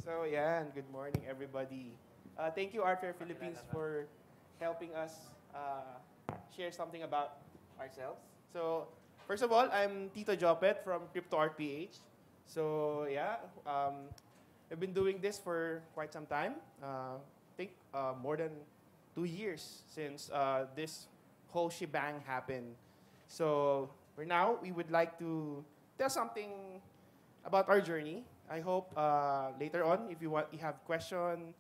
So yeah, and good morning, everybody. Thank you, Art Fair Philippines, for helping us share something about ourselves. So first of all, I'm Tito Jopet from Crypto Art PH. So yeah, I've been doing this for quite some time. I think more than 2 years since this whole shebang happened. So for now, we would like to tell something about our journey. I hope later on, if you have question,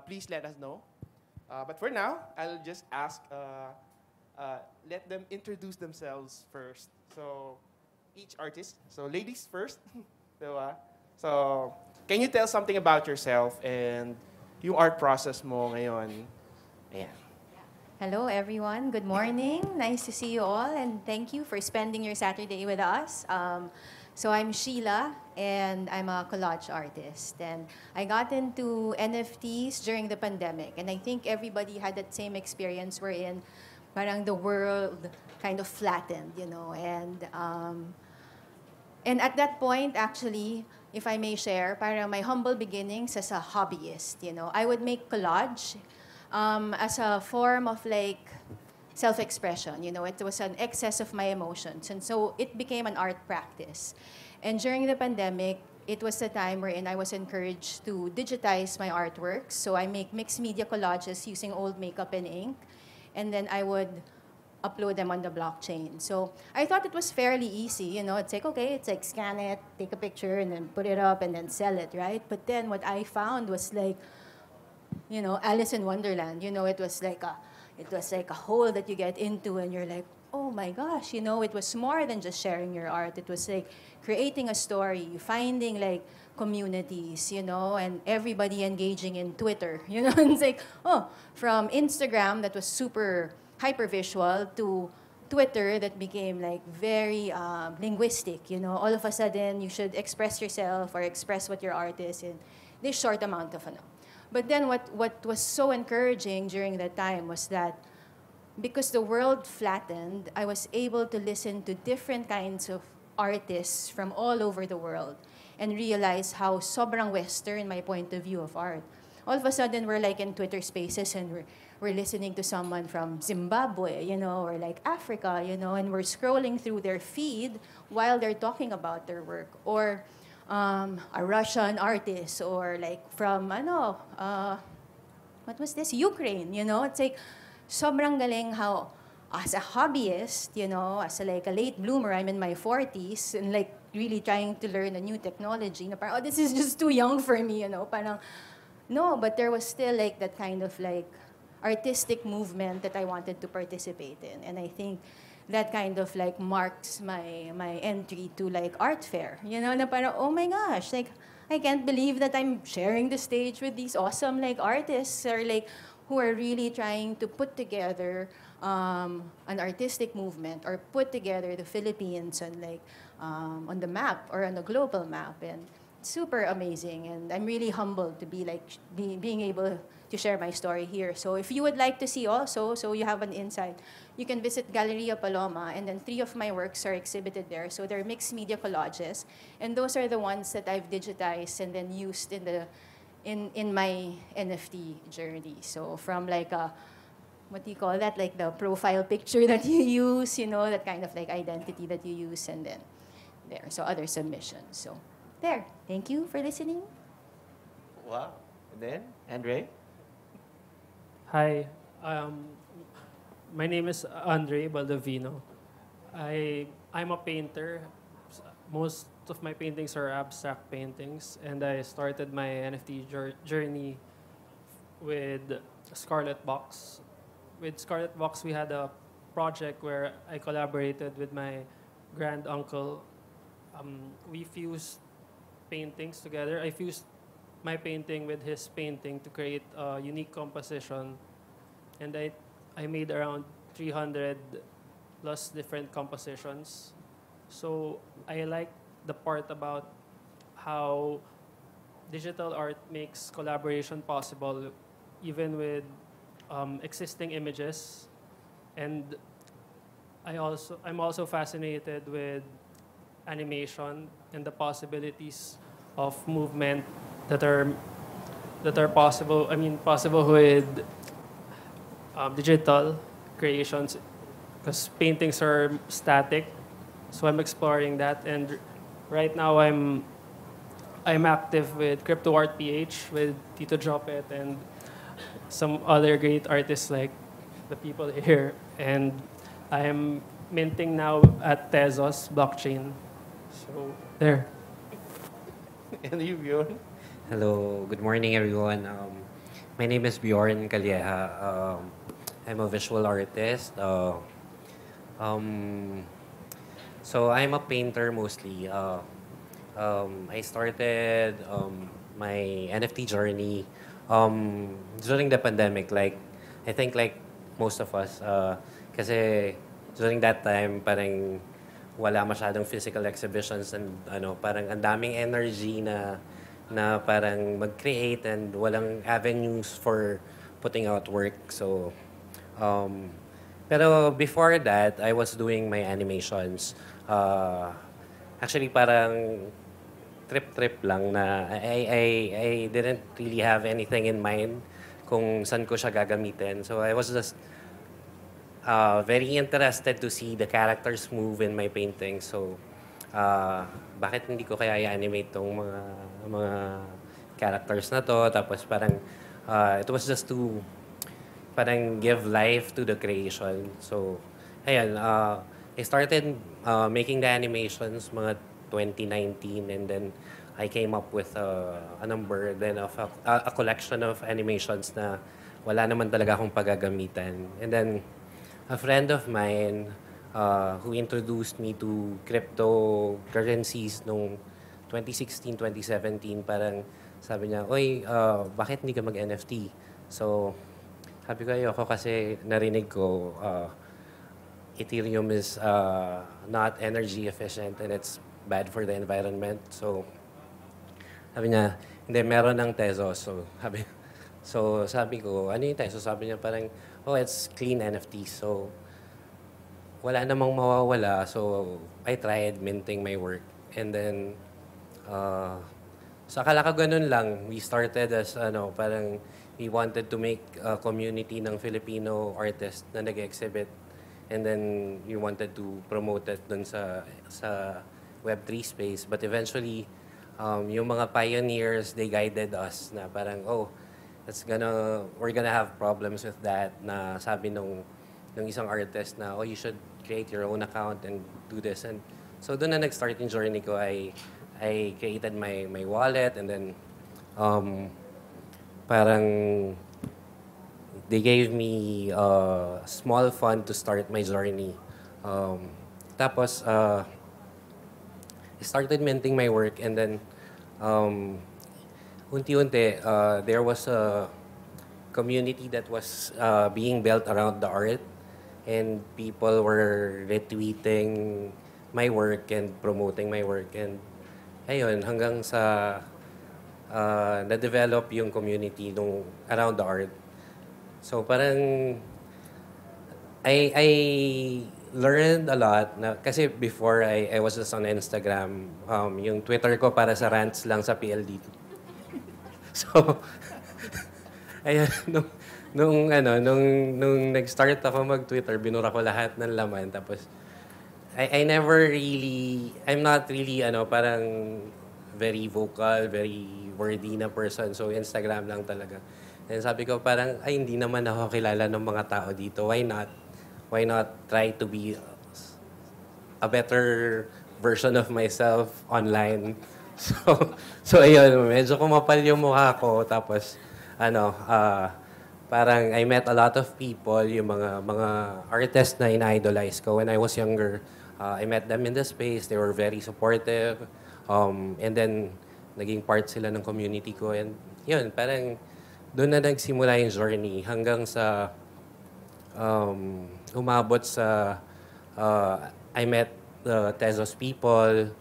please let us know. But for now, I'll just ask, let them introduce themselves first. So each artist. So ladies first. So can you tell something about yourself and yung art process mo ngayon? Ayan. Hello, everyone. Good morning. Nice to see you all, and thank you for spending your Saturday with us. So I'm Sheila, and I'm a collage artist. And I got into NFTs during the pandemic, and I think everybody had that same experience wherein parang the world kind of flattened, and at that point, actually, if I may share, parang my humble beginnings as a hobbyist, I would make collage as a form of like self-expression. It was an excess of my emotions. And so it became an art practice. And during the pandemic, it was the time wherein I was encouraged to digitize my artworks. So I make mixed media collages using old makeup and ink. And then I would upload them on the blockchain. So I thought it was fairly easy. It's like, okay, it's like scan it, take a picture, and then put it up and then sell it, right? But then what I found was like, Alice in Wonderland. It was like a hole that you get into, and you're like, oh my gosh, it was more than just sharing your art. It was like creating a story, finding like communities, and everybody engaging in Twitter. It's like, from Instagram that was super hyper visual to Twitter that became like very linguistic. All of a sudden you should express yourself or express what your art is in this short amount of But then what was so encouraging during that time was that because the world flattened, I was able to listen to different kinds of artists from all over the world and realize how sobrang Western my point of view of art. All of a sudden, we're like in Twitter spaces and we're listening to someone from Zimbabwe, or like Africa, and we're scrolling through their feed while they're talking about their work. Or a Russian artist, or like from what was this? Ukraine, It's like sobrang galing how as a hobbyist, as like a late bloomer, I'm in my 40s and like really trying to learn a new technology. Parang, this is just too young for me, Parang, no, but there was still like that kind of like artistic movement that I wanted to participate in. And I think that kind of like marks my entry to like art fair. Na parang, oh my gosh, like I can't believe that I'm sharing the stage with these awesome like artists or like who are really trying to put together an artistic movement or put together the Philippines on the map or on the global map. And super amazing, and I'm really humbled to be being able to share my story here. So if you would like to see also, so you have an insight, you can visit Galleria Paloma, and then 3 of my works are exhibited there. So they're mixed media collages, and those are the ones that I've digitized and then used in my NFT journey. So from like a, what do you call that? Like the profile picture that you use, that kind of like identity that you use, and then there. So other submissions. So there. Thank you for listening. Wow. And then, Andre? Hi, my name is Andre Baldovino. I'm a painter. Most of my paintings are abstract paintings, and I started my NFT journey with Scarlet Box. With Scarlet Box, we had a project where I collaborated with my grand uncle. We fused paintings together. I fused my painting with his painting to create a unique composition, and I made around 300 plus different compositions. So I like the part about how digital art makes collaboration possible even with existing images. And I'm also fascinated with animation and the possibilities of movement that are possible. I mean, possible with digital creations, because paintings are static. So I'm exploring that, and right now I'm active with Crypto Art PH with Tito Jopet and some other great artists like the people here. And I'm minting now at Tezos blockchain. So there. And you, Bjorn? Hello, good morning everyone. My name is Bjorn Calleja. I'm a visual artist. Um, so I'm a painter mostly. I started my NFT journey during the pandemic. Like, I think like most of us, kasi during that time, parang wala masyadong physical exhibitions and parang ang daming energy na parang mag-create and walang avenues for putting out work. So, pero before that, I was doing my animations. Actually, parang trip-trip lang na I didn't really have anything in mind kung saan ko siya gagamitin. So, I was just very interested to see the characters move in my painting. So, bakit hindi ko kaya i-animate tong mga characters na to? Tapos parang, it was just to parang give life to the creation. So, ayan, I started making the animations mga 2019, and then I came up with a number then of a collection of animations na wala naman talaga akong paggagamitan. And then, a friend of mine who introduced me to cryptocurrencies nung 2016, 2017, parang sabi niya, "Oy, bakit hindi ka mag-NFT?" So, sabi ko, ayoko kasi narinig ko Ethereum is not energy efficient and it's bad for the environment. So, sabi niya, hindi, meron ng Tezos. So, sabi ko, ano yung Tezos? Sabi niya parang, oh, it's clean NFTs. So, wala namang mawawala. So, I tried minting my work. And then, sa akala ko ganun lang. We started as, parang we wanted to make a community ng Filipino artists na nag-exhibit. And then, we wanted to promote it dun sa Web3 space. But eventually, yung mga pioneers, they guided us na parang, oh, we're gonna have problems with that, na sabi nung isang artist na, oh, you should create your own account and do this. And so doon na nag-start yung journey ko. I created my wallet, and then parang they gave me a small fund to start my journey. Tapos I started minting my work, and then unti-unti, there was a community that was being built around the art, and people were retweeting my work and promoting my work. And ayun, hanggang sa na-develop yung community around the art. So parang I learned a lot kasi before I was just on Instagram. Yung Twitter ko para sa rants lang sa PLD. So ayun, nung nag-start ako mag-Twitter, binura ko lahat ng laman. Tapos I'm not really parang very vocal, very wordy na person. So Instagram lang talaga. And sabi ko parang, hindi naman ako kilala ng mga tao dito. Why not try to be a better version of myself online? So ayun, medyo kumapal yung mukha ko. Tapos, parang I met a lot of people, yung mga artists na ina-idolize ko when I was younger. I met them in the space. They were very supportive. And then, naging part sila ng community ko. And yun, parang doon na nagsimula yung journey hanggang sa umabot sa I met the Tezos people.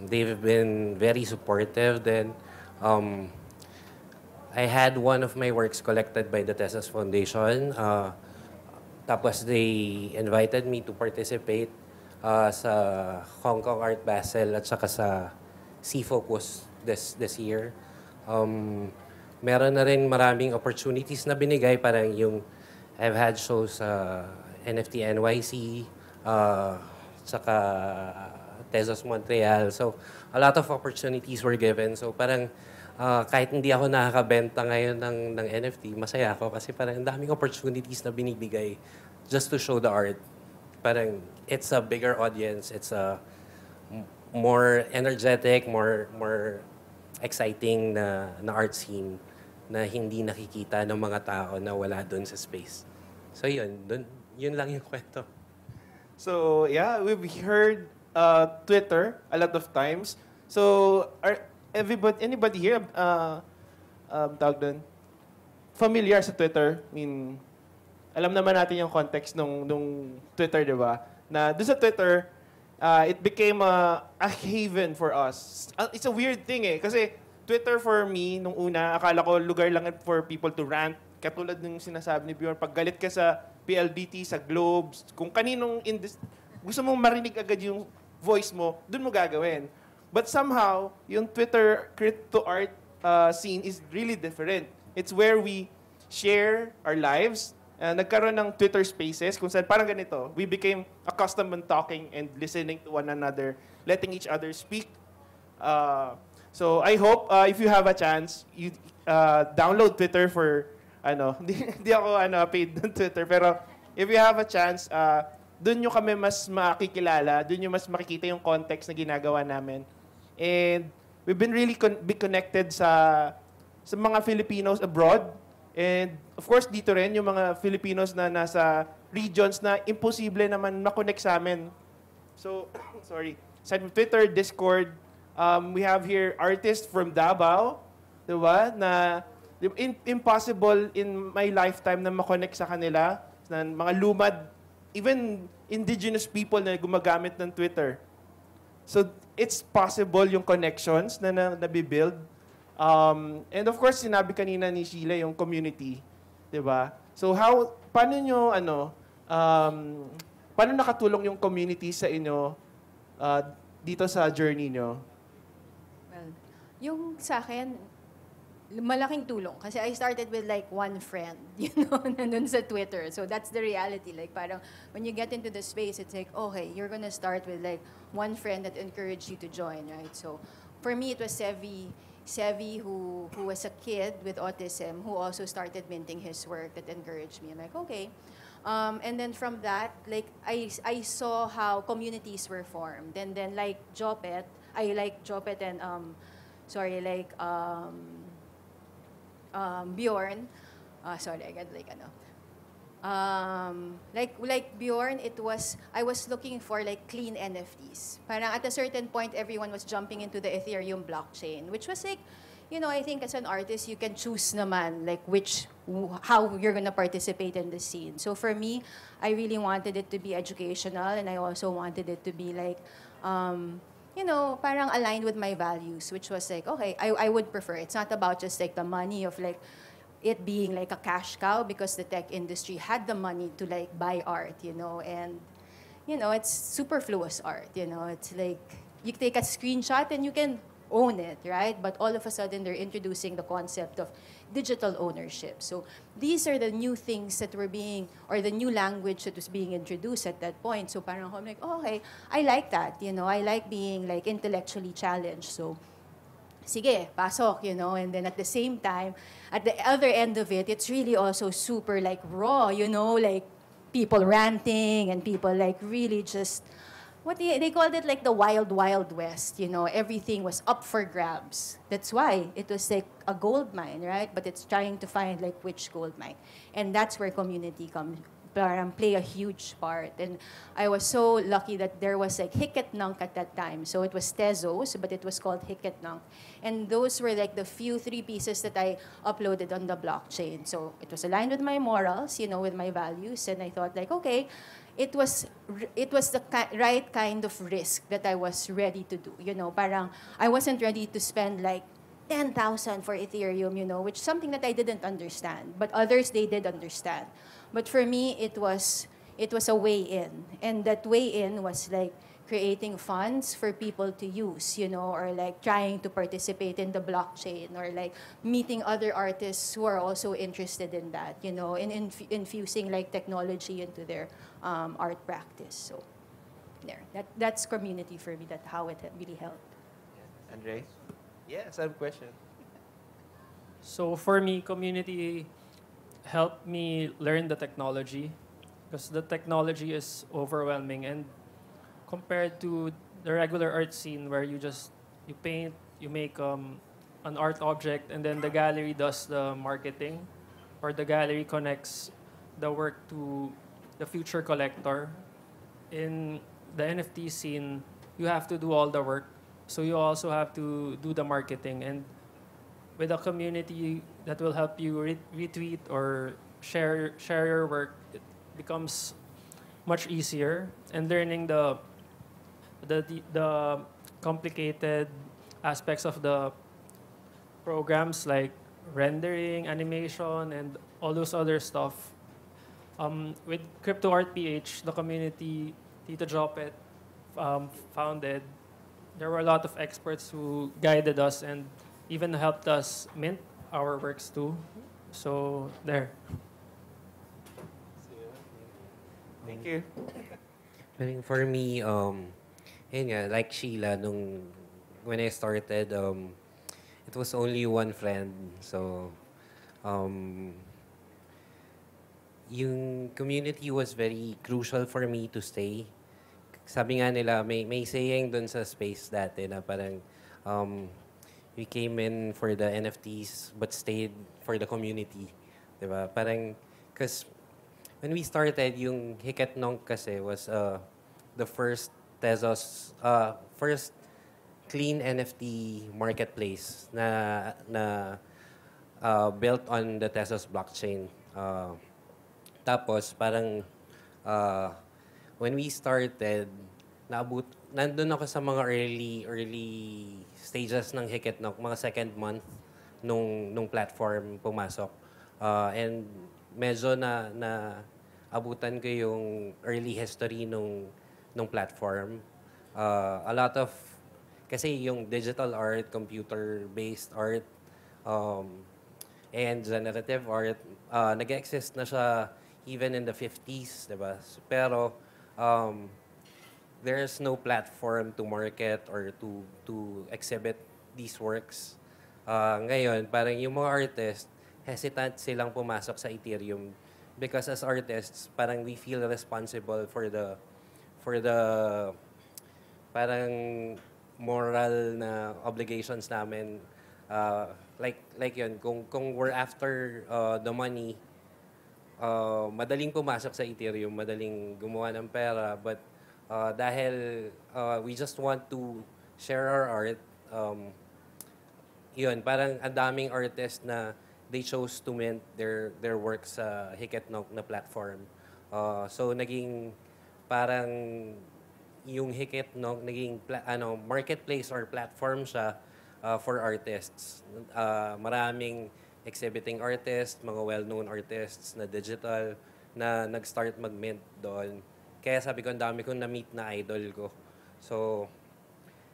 They've been very supportive. Then I had one of my works collected by the Tezos Foundation. Tapos they invited me to participate sa Hong Kong Art Basel at saka sa C-Focus this year. Meron na rin maraming opportunities na binigay. Parang yung I've had shows sa NFT NYC, saka Tezos Montreal. So, a lot of opportunities were given. So, parang kahit hindi ako nakakabenta ngayon ng NFT, masaya ako kasi parang ang daming opportunities na binibigay just to show the art. Parang it's a bigger audience. It's a more energetic, more exciting na art scene na hindi nakikita ng mga tao na wala doon sa space. So yun lang yung kwento. So yeah, we've heard Twitter a lot of times. So anybody here tawag doon, familiar sa Twitter? I mean, alam naman natin yung context nung Twitter, di ba? Na doon sa Twitter, it became a haven for us. It's a weird thing kasi Twitter for me, nung una, akala ko lugar lang for people to rant. Katulad ng sinasabi ni Bjorn, pag galit ka sa PLDT, sa Globes, kung kaninong gusto mong marinig agad yung voice mo, dun mo gagawin. But somehow, yung Twitter crypto art scene is really different. It's where we share our lives. Nagkaroon ng Twitter Spaces kung saan parang ganito. We became accustomed on talking and listening to one another, letting each other speak. So I hope if you have a chance, you download Twitter for hindi ako paid ng Twitter, pero if you have a chance, doon nyo kami mas makikilala, doon nyo mas makikita yung context na ginagawa namin. And we've been really be connected sa mga Filipinos abroad. And of course, dito rin yung mga Filipinos na nasa regions na imposible naman makonect sa amin. So, sorry. Sa Twitter, Discord, we have here artists from Davao, diba? Na impossible in my lifetime na makonect sa kanila. Na mga lumad, even indigenous people na gumagamit ng Twitter. So, it's possible yung connections na nabibuild. And of course, sinabi kanina ni Sheila yung community, 'di ba? So paano nakatulong yung community sa inyo dito sa journey nyo? Well, yung sa akin, malaking tulong. Kasi I started with like one friend, nandun sa Twitter. So that's the reality. Like parang when you get into the space, it's like, okay, you're gonna start with like one friend that encouraged you to join, right? So for me, it was Sevi, who was a kid with autism, who also started minting his work that encouraged me. I'm like, okay. And then from that, like, I saw how communities were formed. And then like Jopet, I like Jopet and, Bjorn. Sorry, I got like, like Bjorn, I was looking for like clean NFTs. Parang at a certain point, everyone was jumping into the Ethereum blockchain, which was like, I think as an artist, you can choose naman like how you're gonna participate in the scene. So for me, I really wanted it to be educational, and I also wanted it to be like, parang aligned with my values, which was like, okay, I would prefer. It's not about just like the money of like, it being like a cash cow because the tech industry had the money to like buy art, and it's superfluous art, it's like you take a screenshot and you can own it, right? But all of a sudden they're introducing the concept of digital ownership. So these are the new things that were or the new language that was being introduced at that point. So parang I'm like, oh, okay, I like that, I like being like intellectually challenged. So sige, pasok, and then at the same time, at the other end of it, it's really also super like raw, like people ranting and people like really just, they called it like the wild, wild west, everything was up for grabs. That's why it was like a gold mine, right? But it's trying to find like which gold mine. And that's where community play a huge part. And I was so lucky that there was like Hiketnunk at that time. So it was Tezos, but it was called Hiketnunk. And those were like the few 3 pieces that I uploaded on the blockchain. So it was aligned with my morals, with my values. And I thought like, okay, it was the right kind of risk that I was ready to do. Parang I wasn't ready to spend like 10,000 for Ethereum, which is something that I didn't understand. But others, they did understand. But for me, it was a way in. And that way in was like creating funds for people to use, or like trying to participate in the blockchain, or like meeting other artists who are also interested in that, in infusing like technology into their art practice. So there, that's community for me. That's how it really helped. Andre? Yes, I have a question. So for me, community helped me learn the technology because the technology is overwhelming, and compared to the regular art scene where you paint, you make an art object, and then the gallery does the marketing, or the gallery connects the work to the future collector. In the NFT scene, you have to do all the work, so you also have to do the marketing. And with a community that will help you retweet or share your work, it becomes much easier. And learning the complicated aspects of the programs like rendering, animation, and all those other stuff. With Crypto Art PH, the community Tito Jopet founded, there were a lot of experts who guided us and even helped us mint our works too. So there. Thank you. I think for me, yun nga, like Sheila, when I started, it was only one friend. So, yung community was very crucial for me to stay. Sabi nga nila, may saying dun sa space dati na parang, we came in for the NFTs but stayed for the community. Diba? Parang, because when we started, yung Hiket Nong kasi was the first Tezos, first clean NFT marketplace na built on the Tezos blockchain. Tapos parang when we started, nandun ako sa mga early stages ng Hiket Nong, mga second month nung platform pumasok. And medyo na abutan ko yung early history nung platform. A lot of, kasi yung digital art, computer-based art, and generative art, nag-exist na siya even in the 50s, diba? Pero there's no platform to market or to exhibit these works. Ngayon, parang yung mga artists, hesitant silang pumasok sa Ethereum because as artists, parang we feel responsible for the parang moral na obligations namin. Like yun, kung we're after the money, madaling pumasok sa Ethereum, madaling gumawa ng pera, but dahil we just want to share our art, yun, parang ang daming artists na they chose to mint their works sa Hiket Nong na platform. So naging parang yung Hiket Nong naging marketplace or platform siya for artists. Maraming exhibiting artists, mga well-known artists na digital na nag-start mag-mint doon. Kaya sabi ko, ang dami kong na-meet na idol ko. So,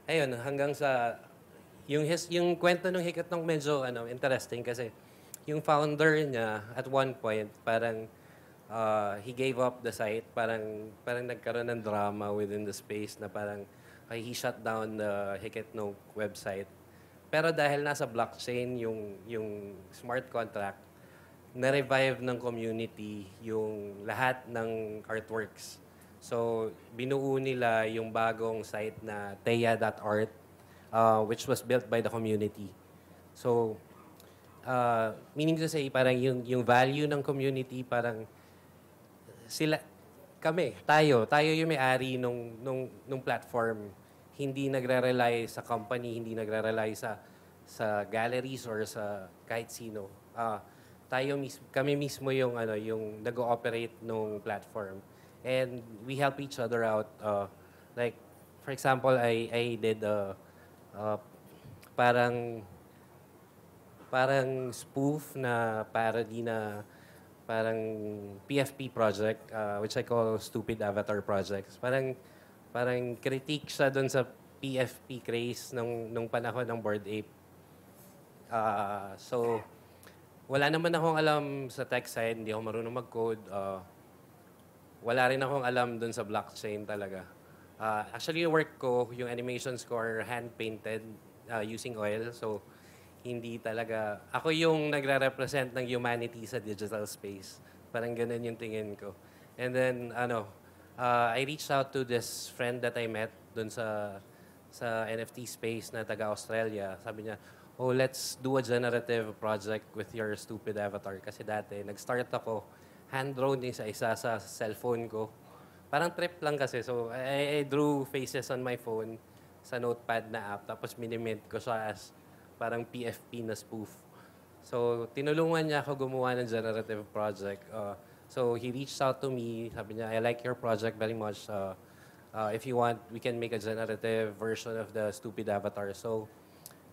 ayun, hanggang sa yung kwento ng Hiket Nong medyo interesting kasi yung founder niya at one point parang he gave up the site, parang nagkaroon ng drama within the space na parang he shut down the Hiket Nong website. Pero dahil nasa blockchain yung smart contract, na-revive ng community yung lahat ng artworks. So, binuo nila yung bagong site na teya.art, which was built by the community. So, meaning to say, parang yung value ng community, parang tayo yung may-ari nung platform. Hindi nagre-rely sa company, hindi nagre-rely sa galleries or sa kahit sino. Kami mismo yung nag-ooperate nung platform. And we help each other out. Like, for example, I did parang spoof na parody na parang PFP project, which I call Stupid Avatar Projects. Parang Parang critique siya doon sa PFP craze nung panahon ng Bored Ape. So, wala naman akong alam sa tech side, hindi ako marunong mag-code. Wala rin akong alam doon sa blockchain talaga. Actually, yung work ko, yung animations ko are hand-painted using oil. So, hindi talaga... Ako yung nagre-represent ng humanity sa digital space. Parang ganun yung tingin ko. And then, I reached out to this friend that I met doon sa NFT space na taga-Australia. Sabi niya, oh, let's do a generative project with your stupid avatar. Kasi dati, nag-start ako, hand-drawn isa-isa sa cellphone ko. Parang trip lang kasi. So, I drew faces on my phone sa notepad na app. Tapos minimint ko siya as parang PFP na spoof. So, tinulungan niya ako gumawa ng generative project. So, he reached out to me. Sabi niya, I like your project very much. If you want, we can make a generative version of the stupid avatar. So,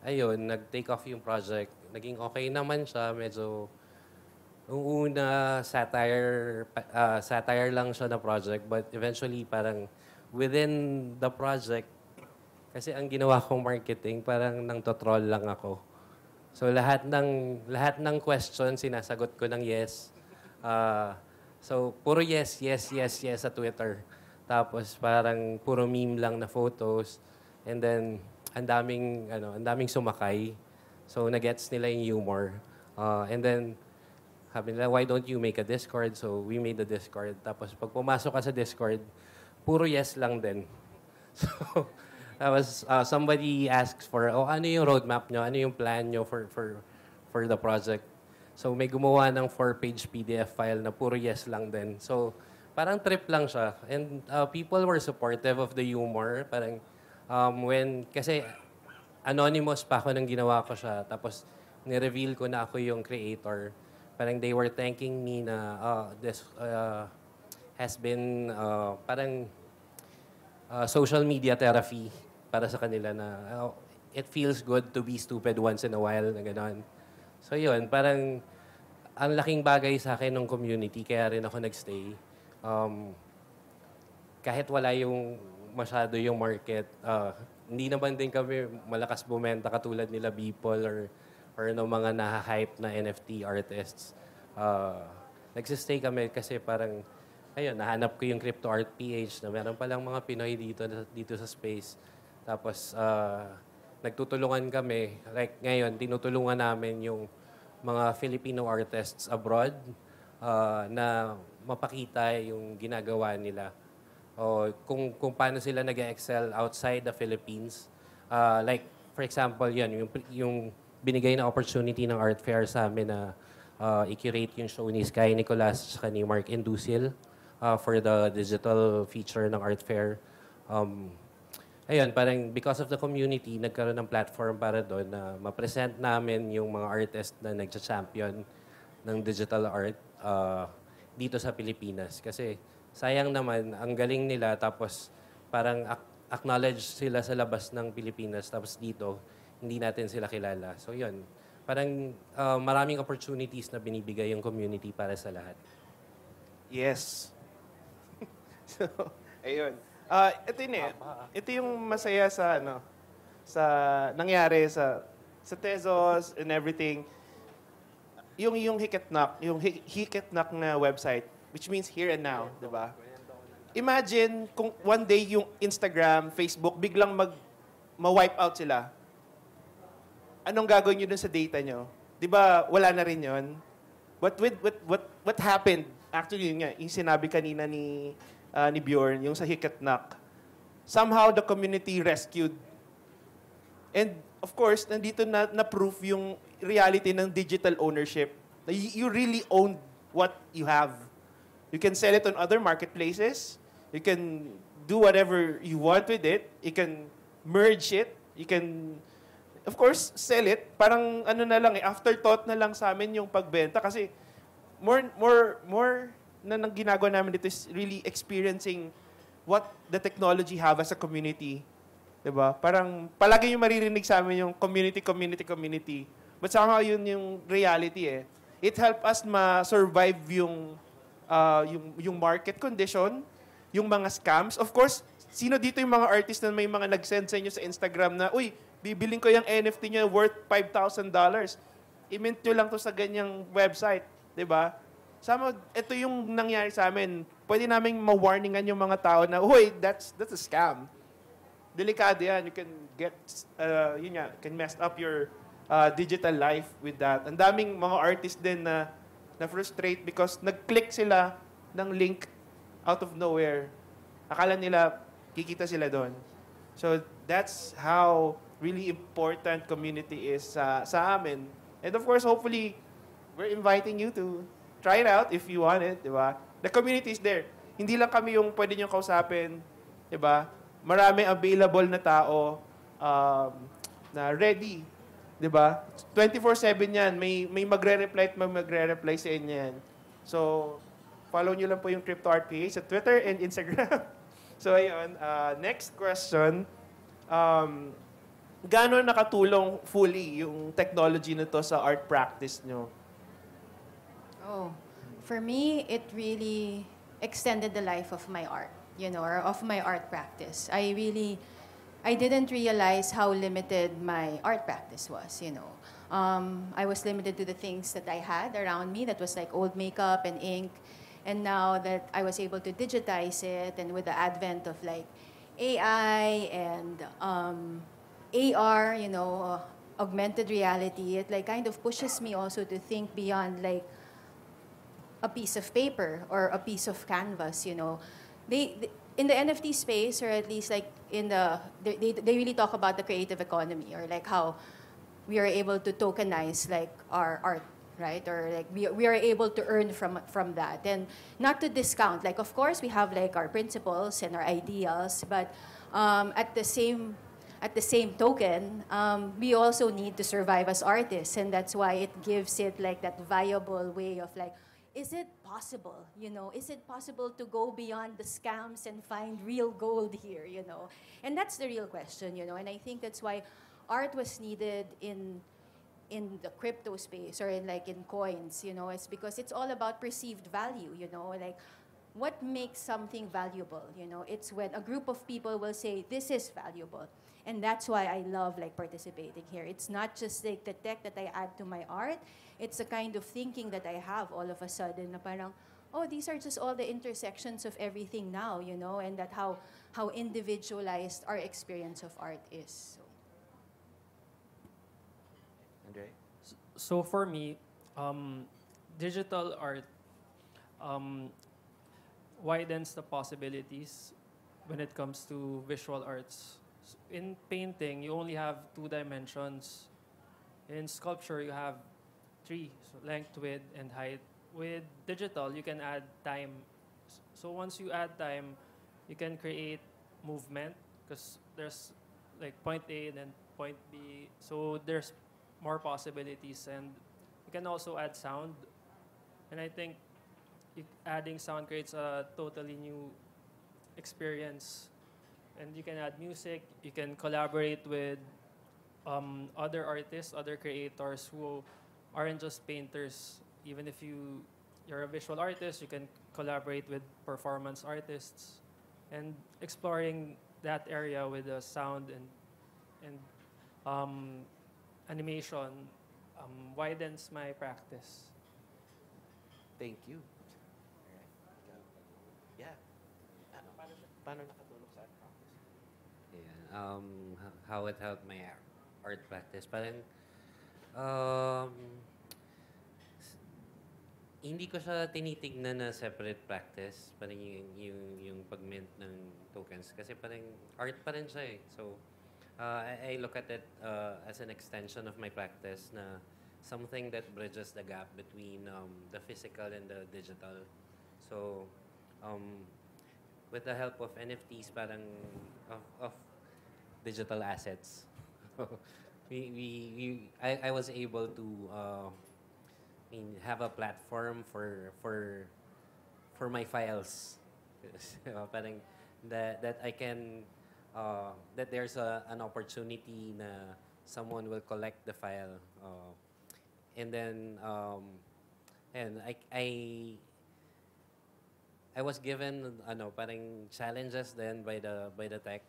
ayun, nag-take off yung project. Naging okay naman siya. Medyo, yung una, satire lang siya na project. But eventually, parang within the project, kasi ang ginawa kong marketing, parang nang troll lang ako. So lahat ng question, sinasagot ko ng yes. So puro yes sa Twitter. Tapos parang puro meme lang na photos. And then, ang daming sumakay. So nagets nila yung humor. And then, sabi nila, why don't you make a Discord? So, we made a Discord. Tapos, pag pumasok ka sa Discord, puro yes lang din. So, somebody asks for, ano yung roadmap nyo? Ano yung plan nyo for the project? So, may gumawa ng 4-page PDF file na puro yes lang din. So, parang trip lang siya. And people were supportive of the humor. Parang, kasi anonymous pa ako nang ginawa ko siya. Tapos, ni-reveal ko na ako yung creator. Parang they were thanking me na this has been parang social media therapy para sa kanila na it feels good to be stupid once in a while na gano'n. So yun, parang ang laking bagay sa akin ng community kaya rin ako nagstay. Kahit wala yung masyado yung market, hindi naman din kami malakas bumenta katulad nila Beeple or no mga naha-hype na NFT artists. Nagsistay kami kasi parang, ayun, nahanap ko yung crypto art PH na meron palang mga Pinoy dito sa space. Tapos, nagtutulungan kami. Like ngayon, tinutulungan namin yung mga Filipino artists abroad na mapakita yung ginagawa nila. O kung paano sila nag-excel outside the Philippines. Like, for example, yun, yung binigay na opportunity ng art fair sa amin na i-curate yung show ni Sky Nicolas at ni Mark Indusil for the digital feature ng art fair. Ayun, parang because of the community, nagkaroon ng platform para doon na ma-present namin yung mga artist na nagcha-champion ng digital art dito sa Pilipinas. Kasi sayang naman, ang galing nila tapos parang acknowledge sila sa labas ng Pilipinas tapos dito, hindi natin sila kilala. So yun, parang maraming opportunities na binibigay yung community para sa lahat. Yes. So, ayun. Ito yung masaya sa nangyari sa Tezos and everything. Yung Hiketnak na website, which means here and now, di ba? Imagine kung one day yung Instagram, Facebook, biglang ma-wipe out sila. Anong gagawin nyo dun sa data nyo? Di ba, wala na rin yun? What happened? Actually, yun nga, yung sinabi kanina ni Bjorn, yung sa Hiketnak. Somehow, the community rescued. And, of course, nandito na proof yung reality ng digital ownership. You really own what you have. You can sell it on other marketplaces. You can do whatever you want with it. You can merge it. You can, of course, sell it. Parang afterthought na lang sa amin yung pagbenta. Kasi more na nang ginagawa namin dito is really experiencing what the technology have as a community. Diba? Parang palagi yung maririnig sa amin yung community. But somehow yun yung reality eh. It helped us ma-survive yung market condition, yung mga scams. Of course, Sino dito yung mga artist na may mga nag-send sa inyo sa Instagram na, uy, bibiling ko yung NFT niya worth $5,000. I-mint nyo lang to sa ganyang website. 'Di ba? Ito yung nangyari sa amin. Pwede naming ma-warningan yung mga tao na, uy, that's a scam. Delikado yan. You can get, can mess up your digital life with that. Ang daming mga artist din na frustrate because nag-click sila ng link out of nowhere. Akala nila kikita sila doon. So that's how really important community is sa amin. And of course, hopefully, we're inviting you to try it out if you want it, di ba? The community is there. Hindi lang kami yung pwede nyo kausapin, di ba? Marami available na tao na ready, di ba? 24/7 yan. May magre-reply at magre-reply sa inyo yan. So, follow nyo lang po yung Crypto Art PH sa Twitter and Instagram. So, ayun. Next question. Gaano nakatulong fully yung technology na to sa art practice nyo? Oh, for me, it really extended the life of my art, or of my art practice. I didn't realize how limited my art practice was, I was limited to the things that I had around me that was like old makeup and ink. And now that I was able to digitize it, and with the advent of like AI and AR, augmented reality, it like kind of pushes me also to think beyond like a piece of paper or a piece of canvas, They in the NFT space, or at least like they really talk about the creative economy, or like how we are able to tokenize like our art, right? Or like we are able to earn from that. And not to discount, like of course we have like our principles and our ideals, but at the same token, we also need to survive as artists, and that's why it gives it like that viable way of like, is it possible? Is it possible to go beyond the scams and find real gold here? And that's the real question. And I think that's why art was needed in the crypto space, or in coins. It's because it's all about perceived value. Like, what makes something valuable? It's when a group of people will say this is valuable. And that's why I love participating here. It's not just like the tech that I add to my art. It's the kind of thinking that I have all of a sudden na parang, oh, these are just all the intersections of everything now, and that how individualized our experience of art is. So. Andre? So for me, digital art widens the possibilities when it comes to visual arts. In painting, you only have 2 dimensions. In sculpture, you have 3, so length, width, and height. With digital, you can add time. So once you add time, you can create movement, because there's like point A and then point B. So there's more possibilities, and you can also add sound. And I think adding sound creates a totally new experience. And you can add music, you can collaborate with other artists, other creators who aren't just painters. Even if you're a visual artist, you can collaborate with performance artists. And exploring that area with the sound and animation widens my practice. Thank you. Yeah. Paano nakatulong sa art practice? Yeah, how it helped my art practice. Parang, hindi ko siya tinitignan na separate practice. Parang yung pag-mint ng tokens. Kasi parang art pa rin siya eh. So, I look at it as an extension of my practice na something that bridges the gap between the physical and the digital. So, with the help of NFTs, parang of digital assets, I was able to have a platform for my files. Parang that I can that there's an opportunity na someone will collect the file, and then and I was given parang challenges then by the tech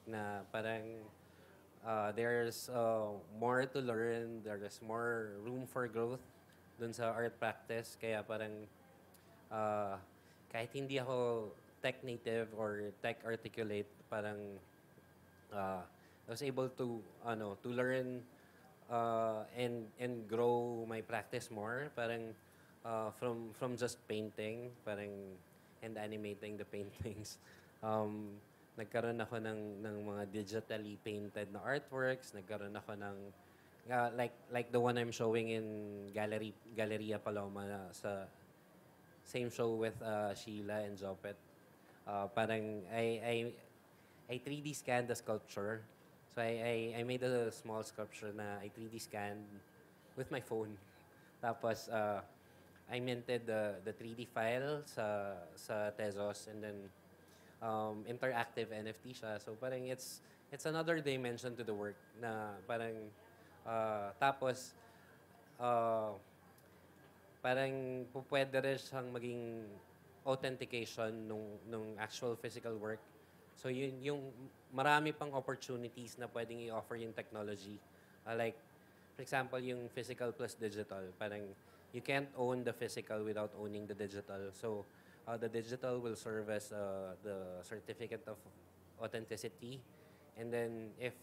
na parang there's more to learn, there's more room for growth dun sa art practice. Kaya parang kahit hindi ako tech native or tech articulate, parang I was able to learn and grow my practice more. Parang from just painting, parang and animating the paintings. Nagkaroon ako ng mga digitally painted na artworks. Nagkaroon ako ng like the one I'm showing in Galleria Paloma sa same show with Sheila and Jopet. Parang I 3D scanned the sculpture. So I made a small sculpture na I 3D scanned with my phone. Tapos I minted the 3D file sa Tezos, and then interactive NFT siya. So parang it's another dimension to the work na parang tapos uh, parang pwede rin siyang maging authentication nung actual physical work. So yung marami pang opportunities na pwedeng i-offer yung technology. Like, for example, yung physical plus digital. Parang you can't own the physical without owning the digital. So the digital will serve as the certificate of authenticity. And then if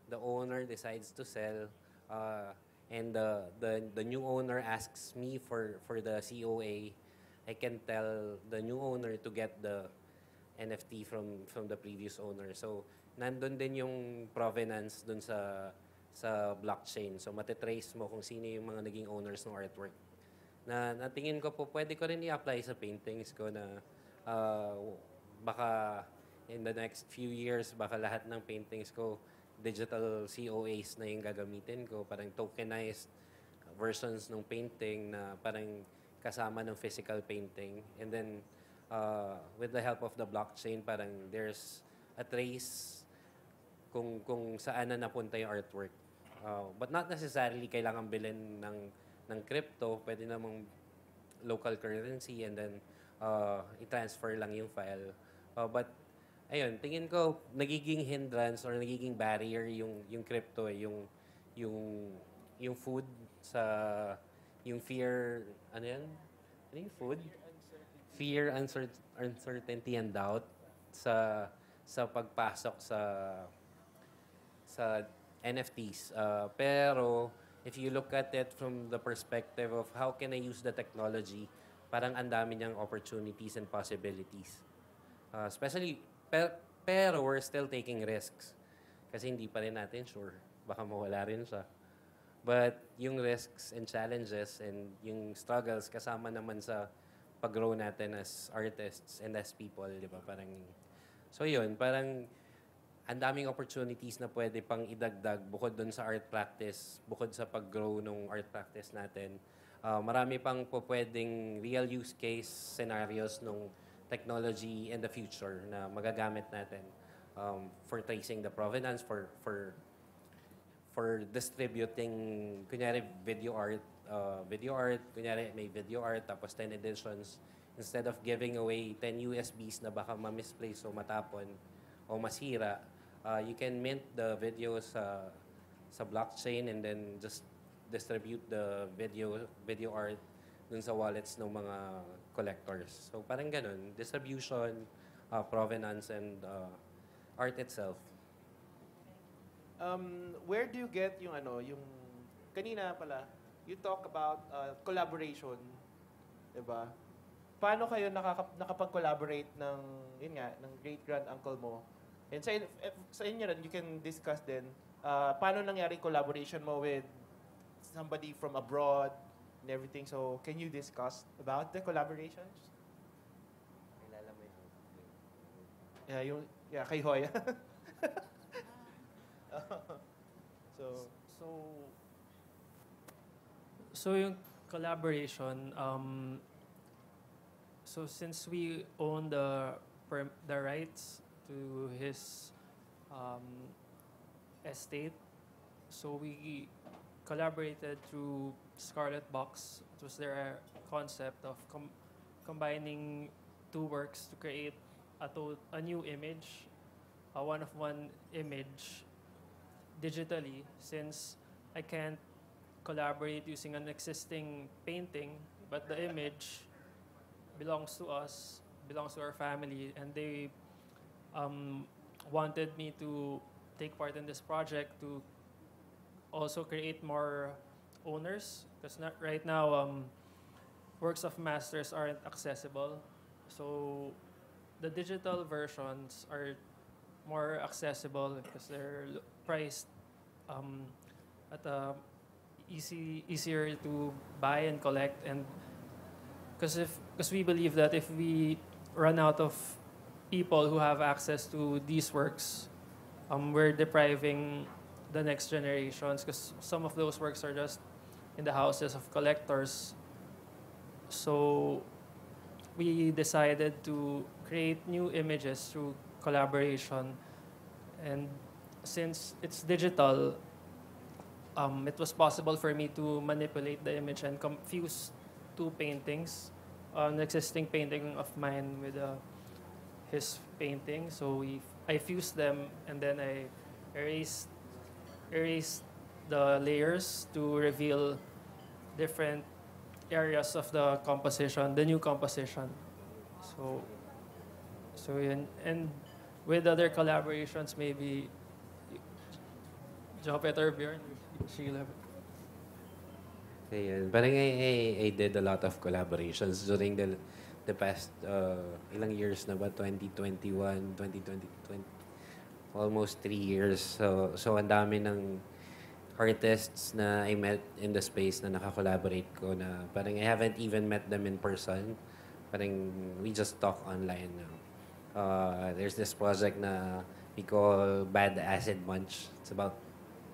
the owner decides to sell, and the new owner asks me for the COA, I can tell the new owner to get the NFT from the previous owner. So nandun din yung provenance dun sa blockchain. So matitrace mo kung sino yung mga naging owners ng artwork. Na tingin ko po pwede ko rin i-apply sa paintings ko na baka in the next few years baka lahat ng paintings ko digital COAs na yung gagamitin ko, parang tokenized versions ng painting na parang kasama ng physical painting. And then, with the help of the blockchain, parang there's a trace kung saan na napunta yung artwork. But not necessarily kailangan bilhin ng crypto. Pwede namang local currency and then i-transfer lang yung file. But ayun, tingin ko nagiging hindrance or nagiging barrier yung crypto, yung food sa yung fear, ano yan? Ano yung food? Fear, uncertainty, and doubt sa pagpasok sa NFTs. Pero if you look at it from the perspective of how can I use the technology, parang ang dami niyang opportunities and possibilities. Especially, pero we're still taking risks. Kasi hindi pa rin natin sure. Baka mawala rin siya. But yung risks and challenges and yung struggles kasama naman sa pag-grow natin as artists and as people, di ba? Parang, so yun, parang ang daming opportunities na pwede pang idagdag bukod dun sa art practice, bukod sa pag-grow ng art practice natin. Marami pang po pwedeng real use case scenarios nung technology in the future na magagamit natin for tracing the provenance, for distributing, kunyari, video art, kunyari, may video art, tapos 10 editions. Instead of giving away 10 USBs na baka ma-misplace o matapon o masira, you can mint the videos sa blockchain and then just distribute the video art dun sa wallets ng mga collectors. So parang ganun, distribution, provenance, and art itself. Where do you get yung kanina pala, you talk about collaboration, 'di ba? Paano kayo nakapag-collaborate yun nga, ng great-grand-uncle mo? And sa inyo rin, you can discuss din, paano nangyari collaboration mo with somebody from abroad and everything. So, can you discuss about the collaborations? Kilala mo Yeah, kay Hoya. So yung collaboration, so since we own the rights to his estate, so we collaborated through Scarlet Box. It was their concept of combining two works to create a new image, a one-of-one image digitally, since I can't collaborate using an existing painting, but the image belongs to us, belongs to our family, and they wanted me to take part in this project to also create more owners, because right now works of masters aren't accessible. So the digital versions are more accessible because they're priced at a easier to buy and collect, and because we believe that if we run out of people who have access to these works, we're depriving the next generations, because some of those works are just in the houses of collectors. So we decided to create new images through collaboration, and since it's digital, it was possible for me to manipulate the image and confuse two paintings, an existing painting of mine with his painting. So I fused them, and then I erased the layers to reveal different areas of the composition, the new composition. So yun. And with other collaborations, maybe Jopet or Bjorn, Sheila. Ayan. Parang I did a lot of collaborations during the past ilang years na ba? 2021, 2020, almost 3 years. So ang dami ng artists na I met in the space na nakakollaborate ko na parang I haven't even met them in person. Parang we just talk online now. There's this project na we call Bad Acid Bunch. It's about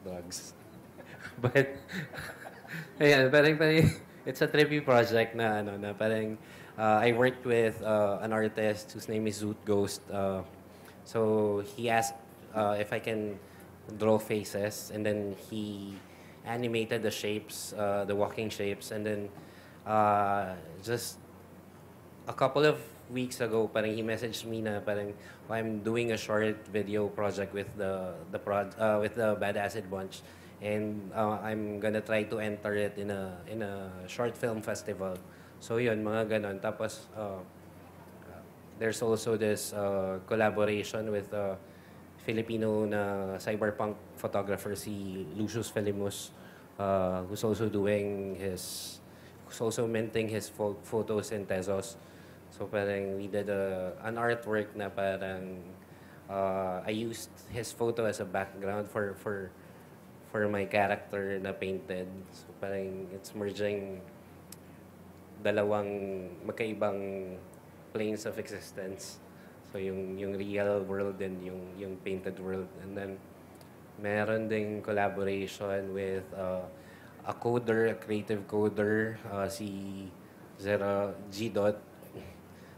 drugs. But ayan, parang it's a trippy project na parang I worked with an artist whose name is Zoot Ghost. So he asked if I can draw faces, and then he animated the shapes, the walking shapes, and then just a couple of weeks ago, parang he messaged me na parang I'm doing a short video project with the Bad Acid Bunch, and I'm gonna try to enter it in a short film festival. So yun, mga ganon. Tapos there's also this collaboration with Filipino na cyberpunk photographer, si Lucius Felimus, who's also minting his photos in Tezos. So parang we did an artwork na parang I used his photo as a background for my character na painted. So parang it's merging dalawang magkaibang planes of existence. So yung real world and yung painted world. And then meron ding collaboration with a coder, a creative coder, si Zero G. Dot.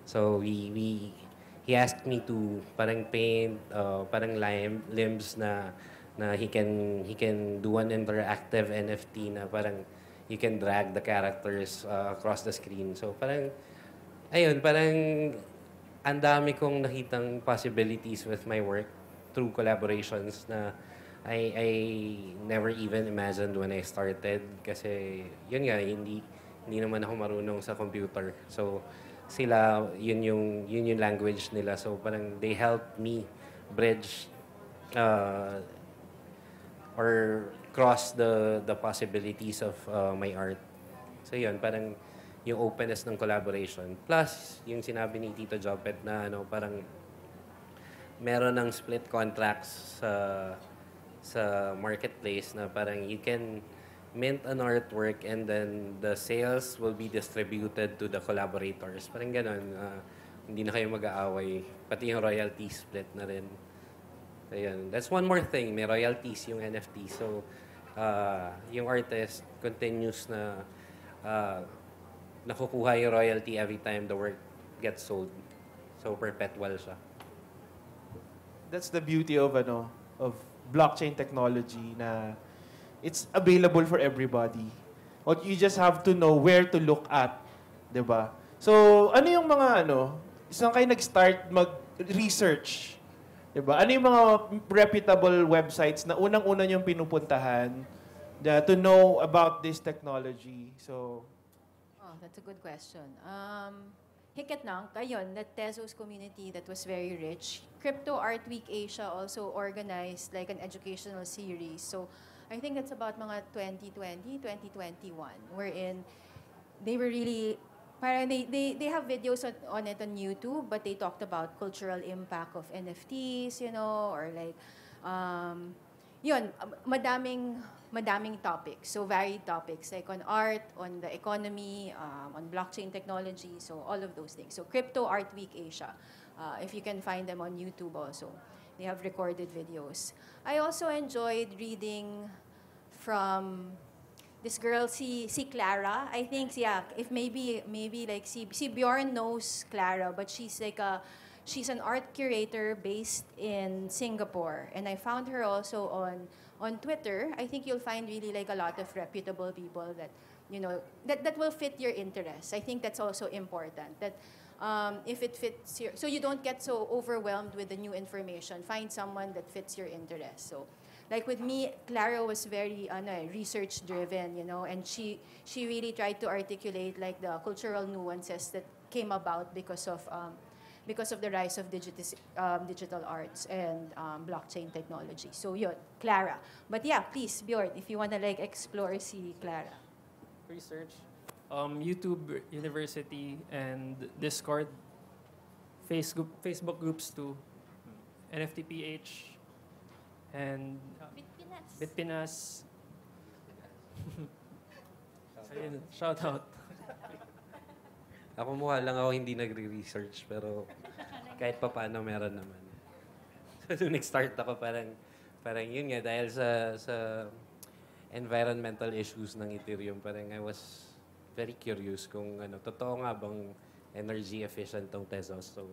So he asked me to parang paint parang limbs na he can do an interactive NFT na parang you can drag the characters across the screen. So parang ayun, parang ang dami kong nakitang possibilities with my work through collaborations na I never even imagined when I started, kasi yun nga, hindi naman ako marunong sa computer. So sila, yun yung language nila. So parang they helped me bridge or cross the possibilities of my art. So yun, parang yung openness ng collaboration. Plus, yung sinabi ni Tito Jopet na parang meron ng split contracts sa marketplace na parang you can mint an artwork and then the sales will be distributed to the collaborators. Parang ganun. Hindi na kayo mag-aaway. Pati yung royalty split na rin. Ayun. That's one more thing. May royalties yung NFT. So, yung artist continues na nakukuha yung royalty every time the work gets sold. So, perpetual siya. That's the beauty of blockchain technology na it's available for everybody. But you just have to know where to look at, 'di ba? So, ano yung mga saan kayo nag-start mag-research? Diba? Ano yung mga reputable websites na unang-una niyong pinupuntahan to know about this technology? So, Oh, that's a good question. Hikit lang, ayun, that Tezos community that was very rich. Crypto Art Week Asia also organized like an educational series. So I think that's about mga 2020, 2021, wherein they were really, parang they have videos on it on YouTube, but they talked about cultural impact of NFTs, you know, or like, yun, madaming topics. So varied topics like on art, on the economy, on blockchain technology, so all of those things. So Crypto Art Week Asia, if you can find them on YouTube also. They have recorded videos. I also enjoyed reading from this girl, si Clara. I think, yeah, if maybe like si Bjorn knows Clara, but she's like she's an art curator based in Singapore, and I found her also on Twitter. I think you'll find really like a lot of reputable people that, you know, that will fit your interests. I think that's also important. That if it fits your, so you don't get so overwhelmed with the new information. Find someone that fits your interests. So, like with me, Clara was very research driven, you know, and she really tried to articulate like the cultural nuances that came about because of the rise of digital arts and blockchain technology. So yun, Clara. But yeah, please, Bjorn, if you want to like explore, see Clara. Research, YouTube University, and Discord, Facebook groups too, NFTPH, and Bitpinas. Ayun, shout out. Ako mukha lang ako hindi nagre-research, pero kahit pa paano meron naman. So, nung nag-start ako, parang yun nga, dahil sa environmental issues ng Ethereum, parang I was very curious kung totoo nga bang energy efficient tong Tezos. So,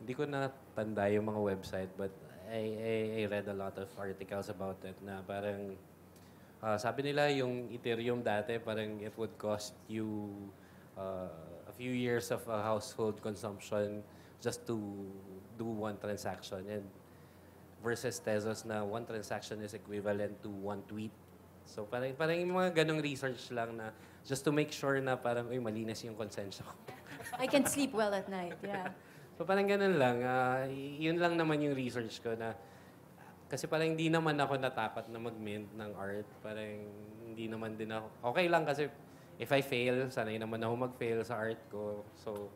hindi ko na tanda yung mga website, but I read a lot of articles about it na parang sabi nila yung Ethereum dati, parang it would cost you a few years of household consumption just to do one transaction, and versus Tezos na one transaction is equivalent to one tweet. So parang yung mga ganong research lang na just to make sure na parang malinis yung konsensya ko. I can sleep well at night, yeah. So parang ganun lang. Yun lang naman yung research ko na kasi parang hindi naman ako natakot na mag-mint ng art. Parang hindi naman din ako. Okay lang kasi if I fail, sanay naman ako mag-fail sa art ko. So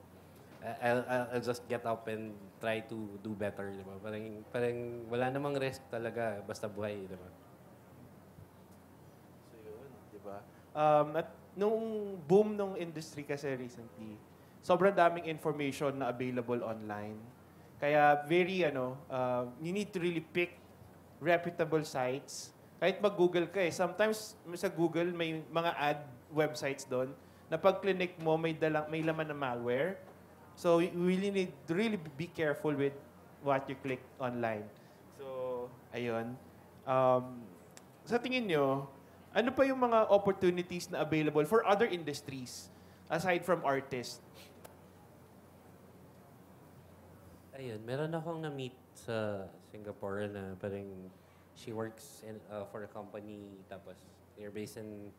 I'll just get up and try to do better, di ba? Parang wala namang risk talaga basta buhay, di ba? so yun, di ba? At nung boom nung industry kasi recently, sobrang daming information na available online. Kaya very, you need to really pick reputable sites. Kahit mag-Google ka sometimes sa Google may mga ad websites doon na pag clinic mo may laman na malware. So you really need to really be careful with what you click online. So, ayun. Sa tingin nyo, ano pa yung mga opportunities na available for other industries aside from artists? Ayun, meron akong na-meet sa Singapore na parang she works for a company, tapos they're based in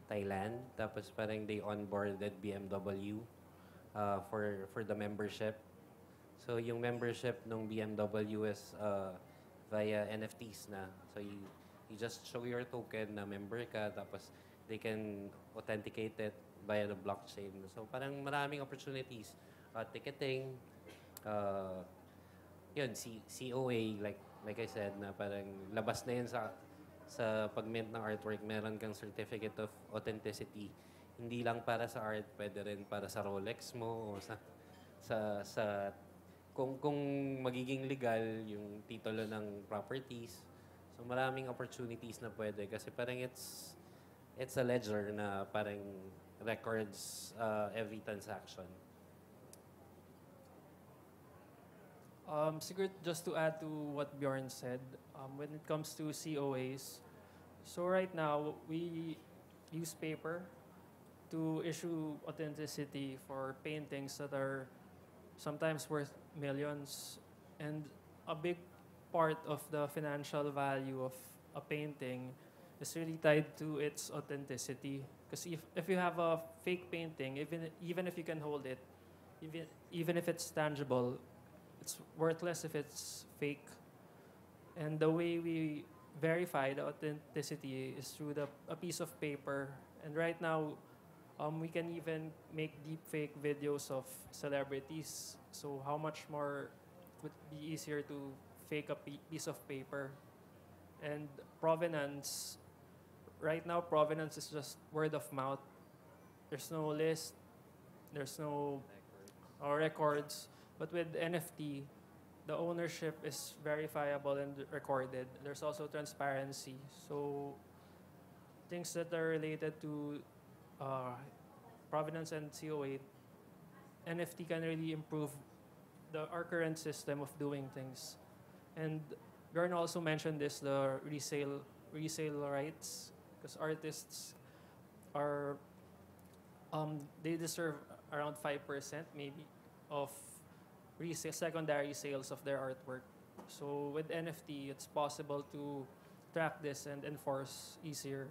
Thailand, tapos parang they onboarded BMW for the membership. So yung membership ng BMW is via NFTs na. So you just show your token na member ka, tapos they can authenticate it via the blockchain. So parang maraming opportunities. Ticketing, yun, COA, like I said, na parang labas na yun sa pag-mint ng artwork, meron kang certificate of authenticity. Hindi lang para sa art, pwede rin para sa Rolex mo o sa kung magiging legal yung titulo ng properties. So maraming opportunities na pwede kasi parang it's a ledger na parang records every transaction. Siguro just to add to what Bjorn said, when it comes to COAs, so right now we use paper to issue authenticity for paintings that are sometimes worth millions. And a big part of the financial value of a painting is really tied to its authenticity. Because if you have a fake painting, even if you can hold it, even if it's tangible, it's worthless if it's fake. And the way we verify the authenticity is through a piece of paper. And right now, we can even make deep fake videos of celebrities. So how much more would be easier to fake a piece of paper? And provenance, right now provenance is just word of mouth. There's no list, there's no records. But with NFT, the ownership is verifiable and recorded. There's also transparency. So things that are related to provenance and COA, NFT can really improve our current system of doing things. And Bjorn also mentioned this, the resale rights, because artists are they deserve around 5% maybe of secondary sales of their artwork. So with NFT, it's possible to track this and enforce easier.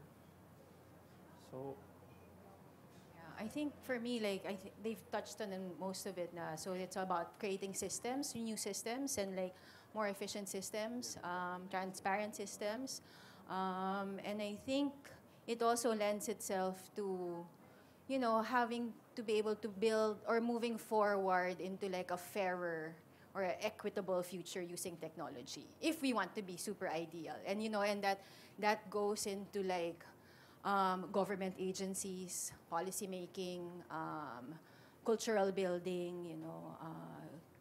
So Yeah, I think for me, like they've touched on most of it na. So it's about creating systems, new systems, and like more efficient systems, transparent systems, and I think it also lends itself to, having to be able to build or moving forward into like a fairer or a equitable future using technology if we want to be super ideal. And and that goes into like government agencies, policy making, cultural building,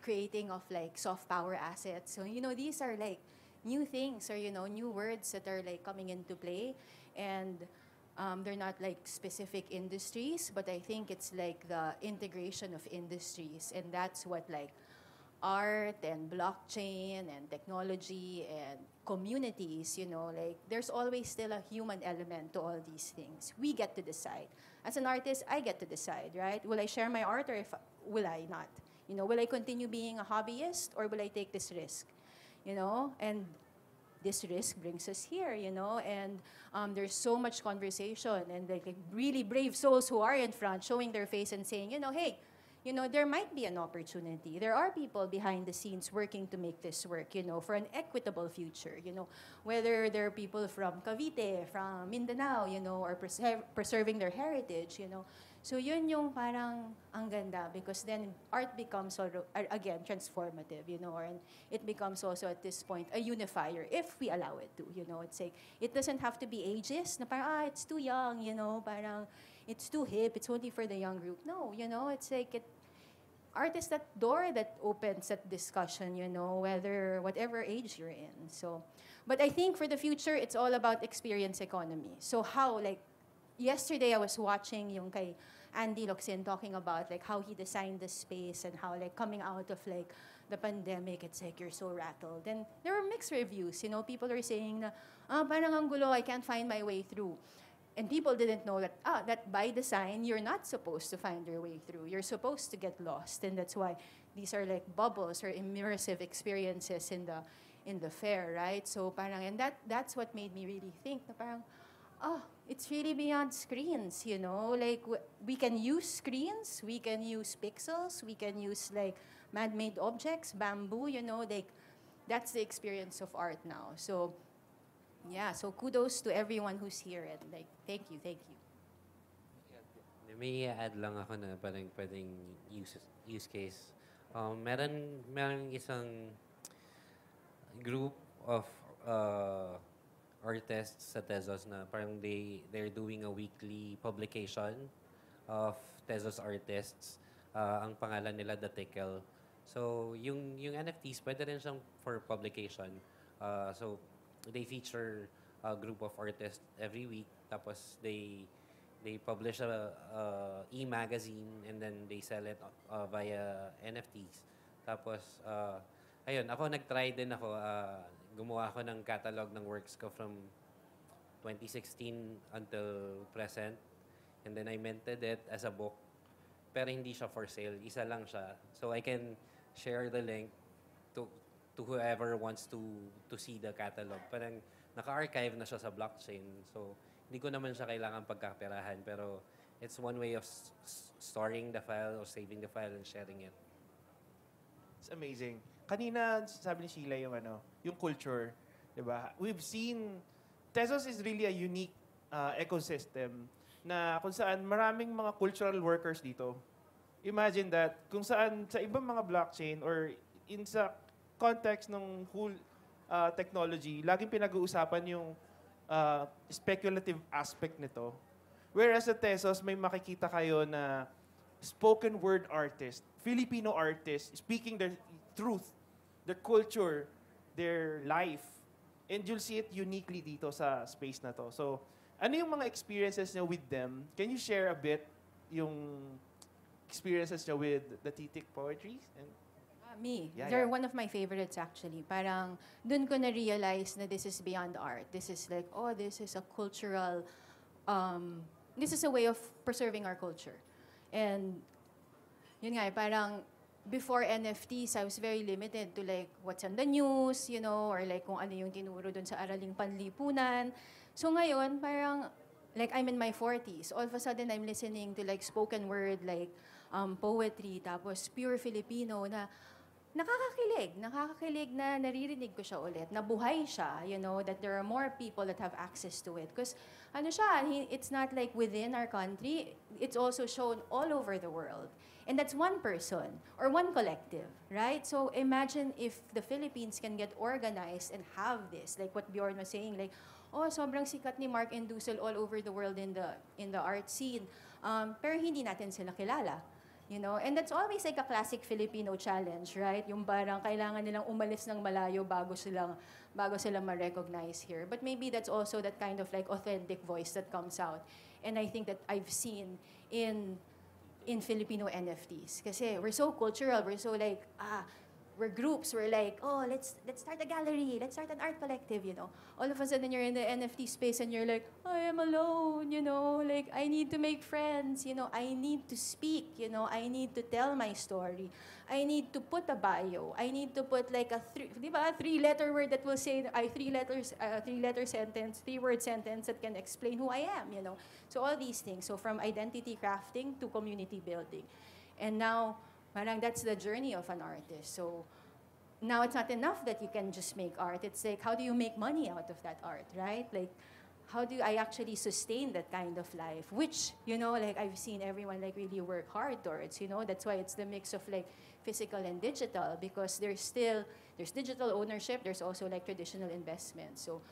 creating of like soft power assets. So these are like new things, or new words that are like coming into play. And they're not like specific industries, but I think it's like the integration of industries, and that's what like art and blockchain and technology and communities, like there's always still a human element to all these things. We get to decide. As an artist, I get to decide, right? Will I share my art, or will I not? Will I continue being a hobbyist, or will I take this risk? And this risk brings us here, and there's so much conversation and like really brave souls who are in front showing their face and saying, hey, there might be an opportunity. There are people behind the scenes working to make this work, for an equitable future, whether they're people from Cavite, from Mindanao, or preserving their heritage, So yun yung parang ang ganda, because then art becomes sort of, again, transformative, and it becomes also at this point a unifier if we allow it to, It's like, it doesn't have to be ageist, na parang, it's too young, parang it's too hip, it's only for the young group. No, it's like art is that door that opens that discussion, whatever age you're in. So, but I think for the future, it's all about experience economy. So how, like, yesterday I was watching yung kay Andy Locsin talking about like how he designed the space and how like coming out of like the pandemic, it's like you're so rattled. And there were mixed reviews, people are saying na, parang ang gulo, I can't find my way through. And people didn't know that by design, you're not supposed to find your way through. You're supposed to get lost. And that's why these are like bubbles or immersive experiences in the fair, right? So parang, and that's what made me really think na parang, it's really beyond screens, Like, we can use screens, we can use pixels, we can use, like, man-made objects, bamboo, Like, that's the experience of art now. So, yeah, so kudos to everyone who's here. And, like, thank you. May add lang ako na parang pwedeng use case. Meron isang group of artists sa Tezos na parang they're doing a weekly publication of Tezos artists. Ang pangalan nila The Tickle. So yung NFTs pwede rin siyang for publication. So they feature a group of artists every week, tapos they publish a e-magazine, and then they sell it via NFTs. Tapos ayun, ako nag-try din ako. Gumawa ako ng catalog ng works ko from 2016 until present. And then I minted it as a book. pero hindi siya for sale. Isa lang siya. So I can share the link to whoever wants to see the catalog. Parang naka-archive na siya sa blockchain. So hindi ko naman siya kailangan pagkaperahan, pero it's one way of storing the file or saving the file and sharing it. It's amazing. Kanina sabi ni Sheila yung culture, 'di ba? We've seen Tezos is really a unique ecosystem na kung saan maraming mga cultural workers dito. Imagine that kung saan sa ibang mga blockchain or sa context ng whole technology, laging pinag-uusapan yung speculative aspect nito. Whereas sa Tezos, may makikita kayo na spoken word artist, Filipino artist, speaking their truth, their culture, their life. And you'll see it uniquely dito sa space na to. So, ano yung mga experiences niyo with them? Can you share a bit yung experiences niyo with the Titik poetry? And Me. Yeah, They're yeah. one of my favorites actually. Parang dun ko na-realize na this is beyond art. This is like, this is a cultural, this is a way of preserving our culture. And yun nga, parang before NFTs, I was very limited to like what's on the news, or like kung ano yung tinuro dun sa Araling Panlipunan. So ngayon, parang like I'm in my 40s. All of a sudden, I'm listening to like spoken word, like poetry, tapos pure Filipino na nakakakilig na naririnig ko siya ulit, na buhay siya, that there are more people that have access to it. Because it's not like within our country, it's also shown all over the world. And that's one person or one collective, right? So imagine if the Philippines can get organized and have this, like what Bjorn was saying, like, sobrang sikat ni Mark and Dussel all over the world in the art scene. Pero hindi natin sila kilala. And that's always like a classic Filipino challenge, right? Yung parang kailangan nilang umalis ng malayo bago sila ma-recognize here. But maybe that's also that kind of like authentic voice that comes out. And I think that I've seen in Filipino NFTs. Kasi we're so cultural, we're so like, we're groups, we're like, let's start a gallery, let's start an art collective, All of a sudden, you're in the NFT space and you're like, I am alone, like, I need to make friends, I need to speak, I need to tell my story. I need to put a bio. I need to put like a three-letter word that will say, three-letter sentence, three-word sentence that can explain who I am, So all these things. So from identity crafting to community building. And now, parang that's the journey of an artist. So now it's not enough that you can just make art. It's like, how do you make money out of that art, right? Like, how do I actually sustain that kind of life? Which, like I've seen everyone like really work hard towards, That's why it's the mix of like physical and digital, because there's digital ownership, there's also like traditional investment. So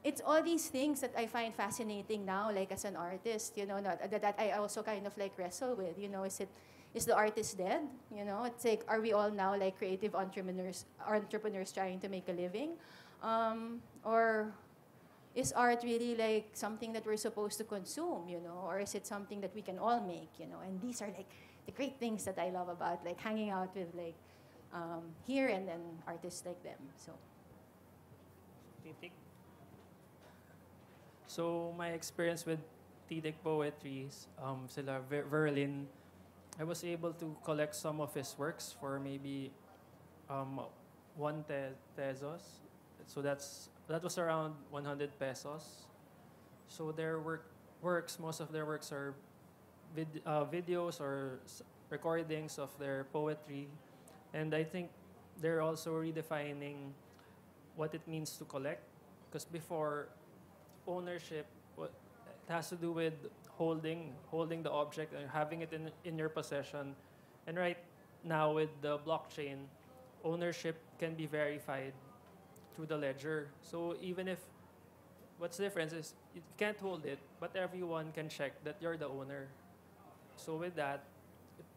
it's all these things that I find fascinating now, like as an artist, that I also kind of like wrestle with, Is the artist dead? It's like, are we all now like creative entrepreneurs trying to make a living? Or is art really like something that we're supposed to consume, Or is it something that we can all make, And these are like the great things that I love about like hanging out with like here and then artists like them. So. Titik. So my experience with Titik poetries, sila Verlin, I was able to collect some of his works for maybe one Tezos. So that was around 100 pesos. So their works, most of their works are videos or recordings of their poetry. And I think they're also redefining what it means to collect. Because before, ownership, it has to do with holding the object and having it in your possession. And right now with the blockchain, ownership can be verified through the ledger. So even if, what's the difference is you can't hold it, but everyone can check that you're the owner. So with that,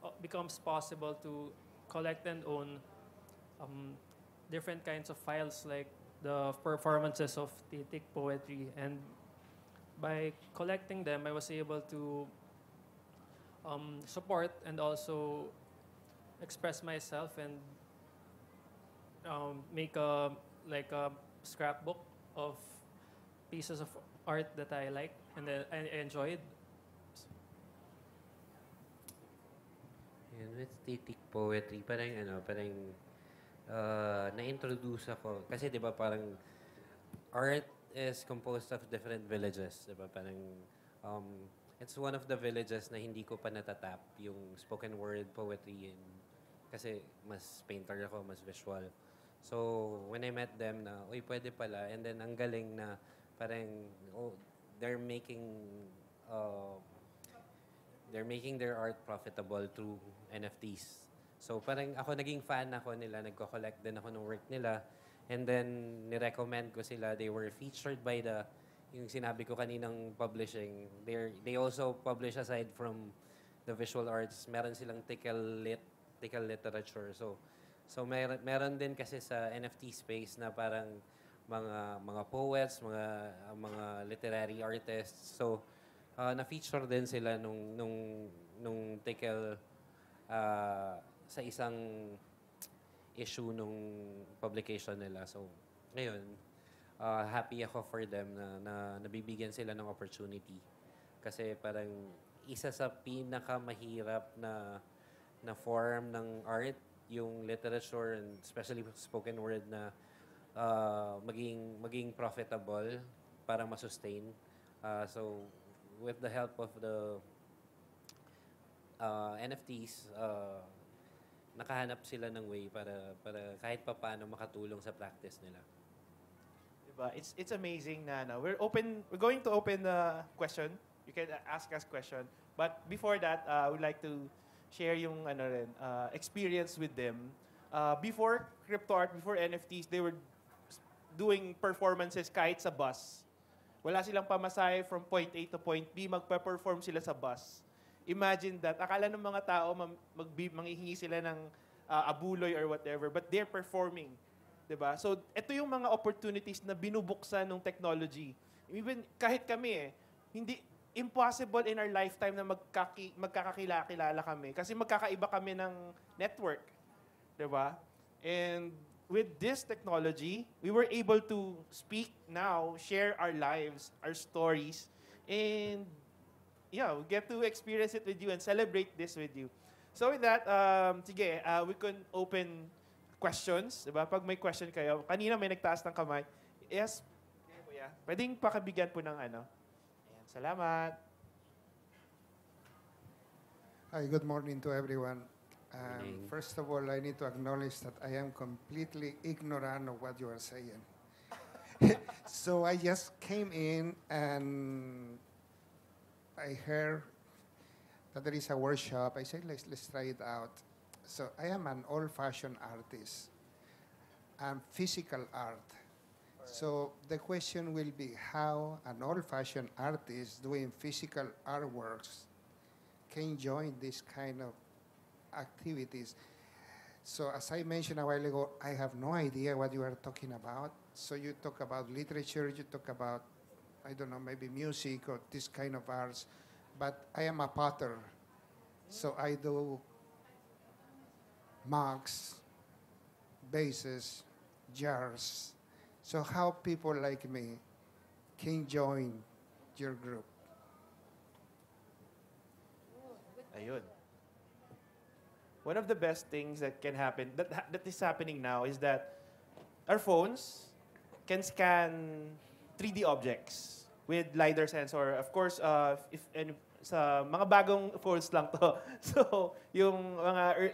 it becomes possible to collect and own different kinds of files like the performances of Titik poetry. And by collecting them, I was able to support and also express myself and make a scrapbook of pieces of art that I like and that I enjoyed. And with static poetry, parang na-introduce ako. Kasi di ba parang art is composed of different villages. Di ba parang um, it's one of the villages na hindi ko pa natatap yung spoken word poetry. Kasi mas painter ako, mas visual. So, when I met them na, uy, pwede pala. And then, ang galing na parang, oh, they're making uh, they're making their art profitable through NFTs. So parang ako naging fan ako nila, nagko-collect din ako ng work nila. And then ni-recommend ko sila. They were featured by yung sinabi ko kaninang publishing. They also publish aside from the visual arts. Meron silang tickle literature. So meron din kasi sa NFT space na parang mga poets, mga literary artists. So na-feature din sila nung tickle sa isang issue nung publication nila. So, ngayon, happy ako for them na nabibigyan sila ng opportunity. Kasi parang isa sa pinakamahirap na form ng art, yung literature and especially spoken word na maging profitable para masustain. So, with the help of the NFTs, nakahanap sila ng way para kahit papaano makatulong sa practice nila. Diba? It's amazing na we're going to open the question. You can ask us question. But before that, I would like to share yung experience with them. Before crypto art, before NFTs, they were doing performances kahit sa bus. Wala silang pamasahe from point A to point B, magpe-perform sila sa bus. Imagine that. Akala ng mga tao manghihingi sila ng abuloy or whatever, but they're performing. Diba? So, ito yung mga opportunities na binubuksan ng technology. Even kahit kami hindi impossible in our lifetime na magkakakilala kami kasi magkakaiba kami ng network. Diba? And with this technology, we were able to speak now, share our lives, our stories, and yeah, we get to experience it with you and celebrate this with you. So with that, sige, we can open questions. Diba? Pag may question kayo, kanina may nagtaas ng kamay. Yes, kuya. Pwedeng pakabigyan po ng Ayan, salamat. Hi, good morning to everyone. Morning. First of all, I need to acknowledge that I am completely ignorant of what you are saying. So I just came in and I heard that there is a workshop. I said, let's try it out. So I am an old-fashioned artist. I'm physical art. So the question will be how an old-fashioned artist doing physical artworks can join this kind of activities. So as I mentioned a while ago, I have no idea what you are talking about. So you talk about literature, you talk about, I don't know, maybe music or this kind of arts. But I am a potter. So I do mugs, vases, jars. So how people like me can join your group? Ayun. One of the best things that can happen, that is happening now, is that our phones can scan 3D objects with LiDAR sensor. Of course, sa mga bagong phones lang to. So, yung mga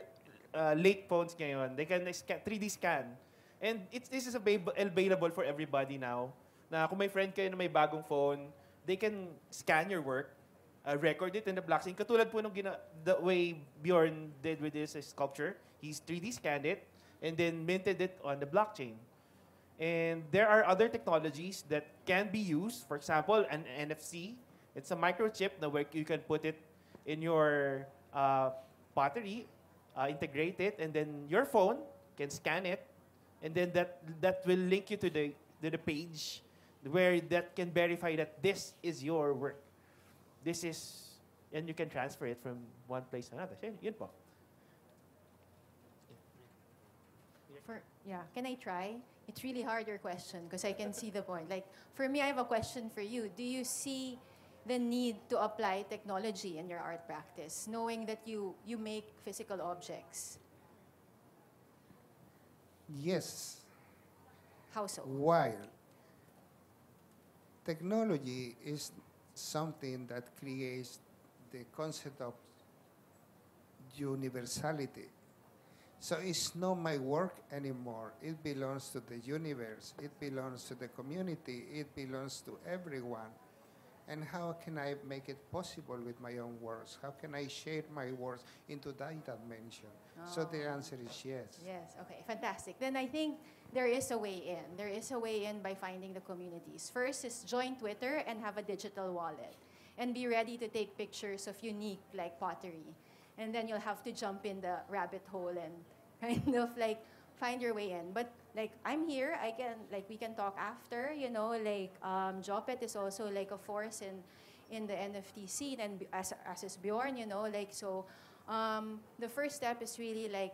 late phones ngayon, they can 3D scan. And this is available for everybody now. Na kung may friend kayo na may bagong phone, they can scan your work, record it in the blockchain. Katulad po nung the way Bjorn did with this sculpture. He's 3D scanned it and then minted it on the blockchain. And there are other technologies that can be used. For example, an NFC. It's a microchip where you can put it in your pottery, integrate it, and then your phone can scan it, and then that will link you to the page where that can verify that this is your work. This is, and you can transfer it from one place to another. Yun po. Can I try? It's really hard, your question, because I can see the point. Like, for me, I have a question for you. Do you see the need to apply technology in your art practice, knowing that you make physical objects? Yes, How so? while technology is something that creates the concept of universality. So it's not my work anymore. It belongs to the universe. It belongs to the community. It belongs to everyone. And how can I make it possible with my own works? How can I share my works into that dimension? So the answer is yes. Yes, okay, fantastic. Then I think there is a way in. There is a way in by finding the communities. First is join Twitter and have a digital wallet. And be ready to take pictures of unique, like pottery. And then you'll have to jump in the rabbit hole and kind of like find your way in. But like I'm here, we can talk after, Jopet is also like a force in the NFT scene, and as is Bjorn, the first step is really like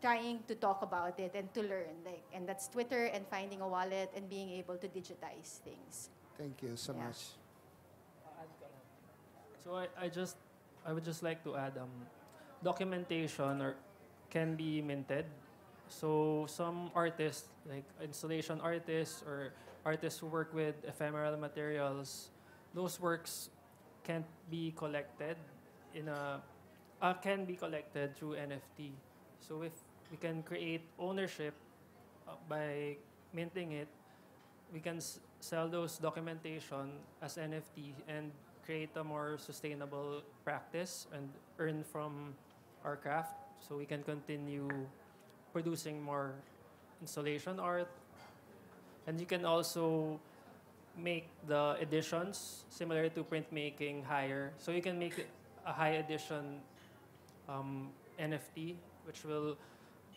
trying to talk about it and to learn, and that's Twitter and finding a wallet and being able to digitize things. Thank you so Yeah. much. So I would just like to add documentation or can be minted. So some artists, like installation artists or artists who work with ephemeral materials, those works can't be collected can be collected through NFT. So if we can create ownership by minting it, we can sell those documentation as NFT and create a more sustainable practice and earn from our craft, so we can continue producing more installation art. And you can also make the editions similar to printmaking higher. So you can make a high edition NFT, which will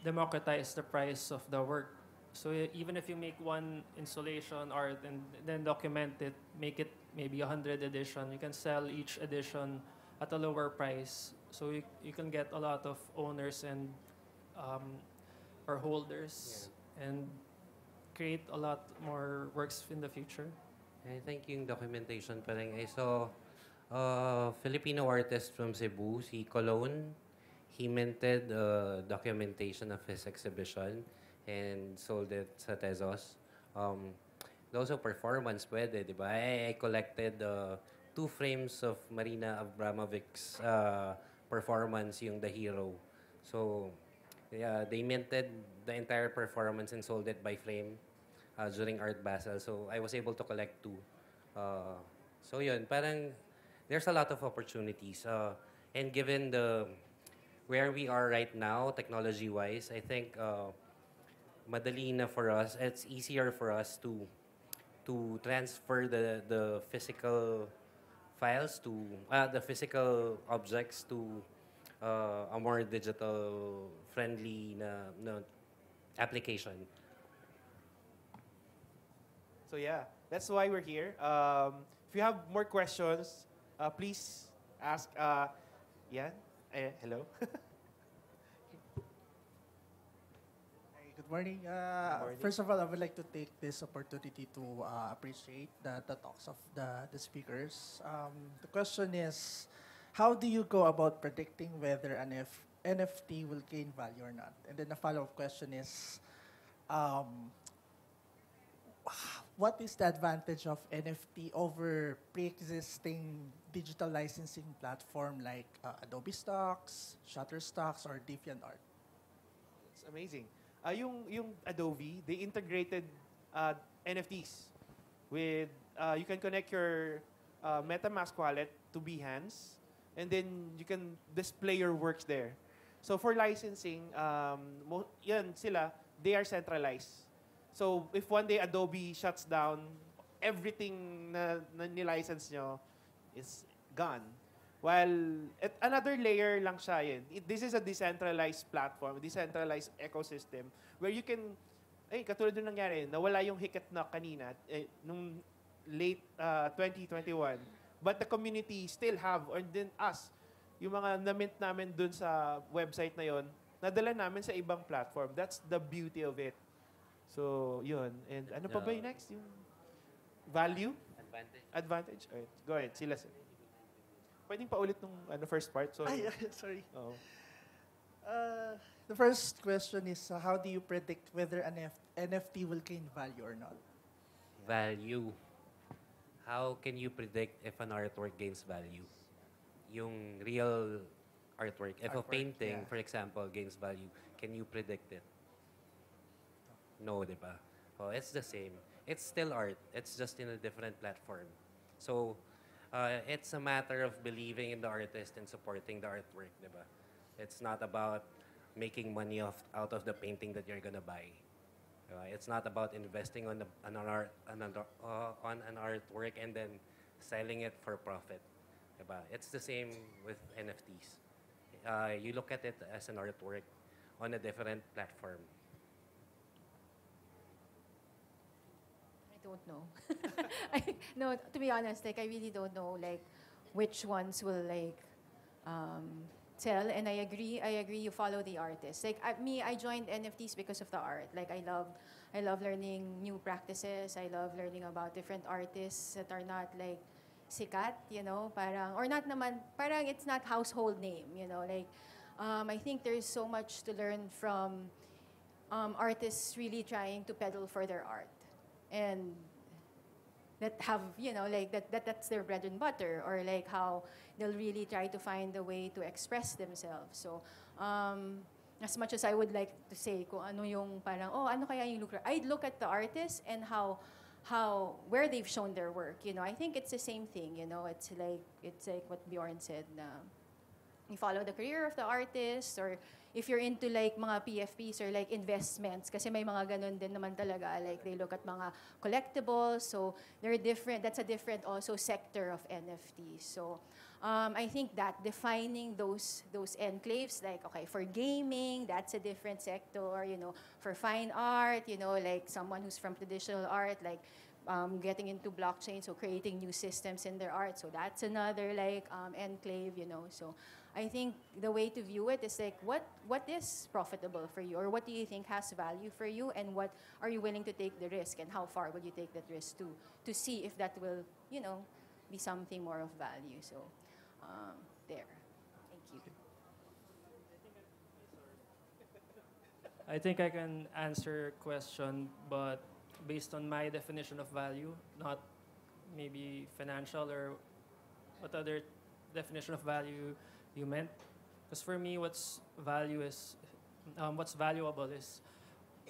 democratize the price of the work. So even if you make one installation art and then document it, make it maybe 100 edition, you can sell each edition at a lower price. So you can get a lot of owners and or holders and create a lot more works in the future. I think yung documentation pa rin, I saw Filipino artist from Cebu, si Cologne. He minted documentation of his exhibition and sold it sa Tezos. Also performance pwede, di ba? I collected 2 frames of Marina Abramovic's performance, yung The Hero. So, yeah, they minted the entire performance and sold it by frame during Art Basel. So, I was able to collect 2. So, yun, parang there's a lot of opportunities. And given where we are right now, technology-wise, I think madali na for us. It's easier for us to transfer the physical files to the physical objects to a more digital friendly na application. So yeah, that's why we're here. If you have more questions, please ask. Hello. Good morning. Morning. First of all, I would like to take this opportunity to appreciate the talks of the speakers. The question is, how do you go about predicting whether an NFT will gain value or not? And then the follow-up question is, what is the advantage of NFT over pre-existing digital licensing platform like Adobe Stocks, Shutterstocks, or DeviantArt? It's amazing. Yung Adobe, they integrated NFTs with, you can connect your MetaMask wallet to Behance, and then you can display your works there. So for licensing, they are centralized. So if one day Adobe shuts down, everything na nilicense nyo is gone. While another layer lang siya yun. This is a decentralized platform, decentralized ecosystem where you can, katulad nung nangyari, nawala yung Hiketnock kanina, nung late 2021. But the community still have, or then us, yung mga na-mint namin dun sa website na yon, nadala namin sa ibang platform. That's the beauty of it. So, yun. And ano pa ba yung next? Yung value? Advantage? Alright. Go ahead, sila. Pwedeng paulit nung first part? Sorry. Sorry. Oo. The first question is, how do you predict whether an NFT will gain value or not? Value. How can you predict if an artwork gains value? Yung real artwork. If a Artwork, painting, yeah. for example, gains value, can you predict it? No, di ba? Oh, it's the same. It's still art. It's just in a different platform. So, it's a matter of believing in the artist and supporting the artwork, di ba? It's not about making money out of the painting that you're gonna buy. It's not about investing on an artwork and then selling it for profit. Diba? It's the same with NFTs. You look at it as an artwork on a different platform. I don't know. No, to be honest, like I really don't know like which ones will like sell. And I agree. You follow the artist. Like I joined NFTs because of the art. Like I love learning new practices. I love learning about different artists that are not like sikat, you know, parang or not naman parang it's not household name, you know, like I think there's so much to learn from artists really trying to peddle for their art. And that have, you know, like that's their bread and butter, or like how they'll really try to find a way to express themselves. So, as much as I would like to say kung ano yung parang, oh, ano kaya yung lucre, I'd look at the artist and where they've shown their work. You know, I think it's the same thing, you know, it's like what Bjorn said na you follow the career of the artist, or if you're into like mga PFPs or like investments, kasi may mga ganun din naman talaga, like they look at mga collectibles, so they're different, that's a different also sector of NFTs. So I think that defining those enclaves, like okay, for gaming, that's a different sector, you know, for fine art, you know, like someone who's from traditional art, like getting into blockchain, so creating new systems in their art, so that's another like enclave, you know. So I think the way to view it is like what is profitable for you, or what do you think has value for you, and what are you willing to take the risk, and how far will you take that risk to see if that will, you know, be something more of value. So there. Thank you. I think I can answer your question, but based on my definition of value, not maybe financial or what other definition of value you meant. Because for me, what's valuable is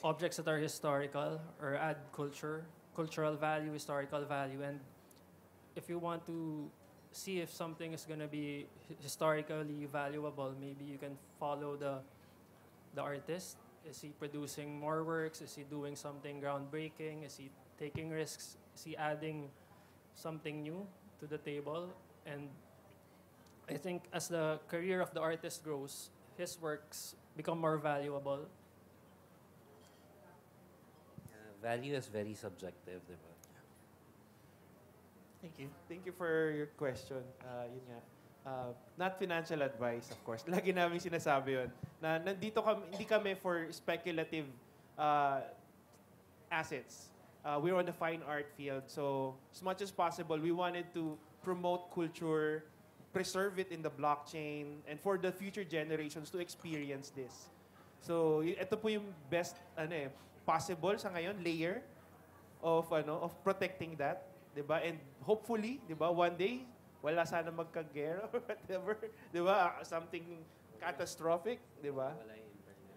objects that are historical or add cultural value, historical value. And if you want to see if something is going to be historically valuable, maybe you can follow the artist. Is he producing more works? Is he doing something groundbreaking? Is he taking risks? Is he adding something new to the table? And I think as the career of the artist grows, his works become more valuable. Value is very subjective, di ba? Thank you. Thank you for your question. Yun nga. Not financial advice, of course. Lagi namin sinasabi yun. Na nandito kami, hindi kami for speculative assets. We're on the fine art field. So, as much as possible, we wanted to promote culture, preserve it in the blockchain, and for the future generations to experience this. So, ito po yung best possible sa ngayon layer of protecting that, 'di ba? And hopefully, 'di ba, one day wala sana magka-gera or whatever, 'di ba? Something catastrophic, 'di ba?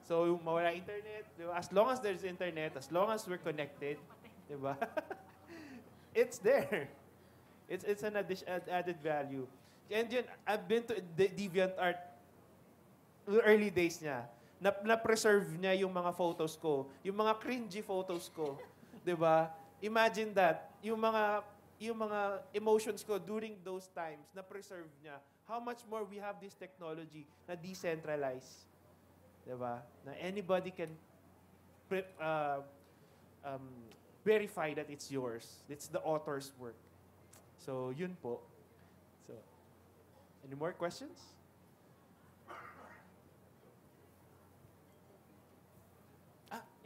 So, mawala internet, 'di ba? As long as there's internet, as long as we're connected, 'di ba? It's there. It's an added value. And yun, I've been to DeviantArt early days niya. Na-preserve niya yung mga photos ko, yung mga cringy photos ko, 'di ba? Imagine that, yung mga emotions ko during those times na preserve niya. How much more we have this technology na decentralized, 'di ba? Na anybody can verify that it's yours. It's the author's work. So, yun po. So, any more questions?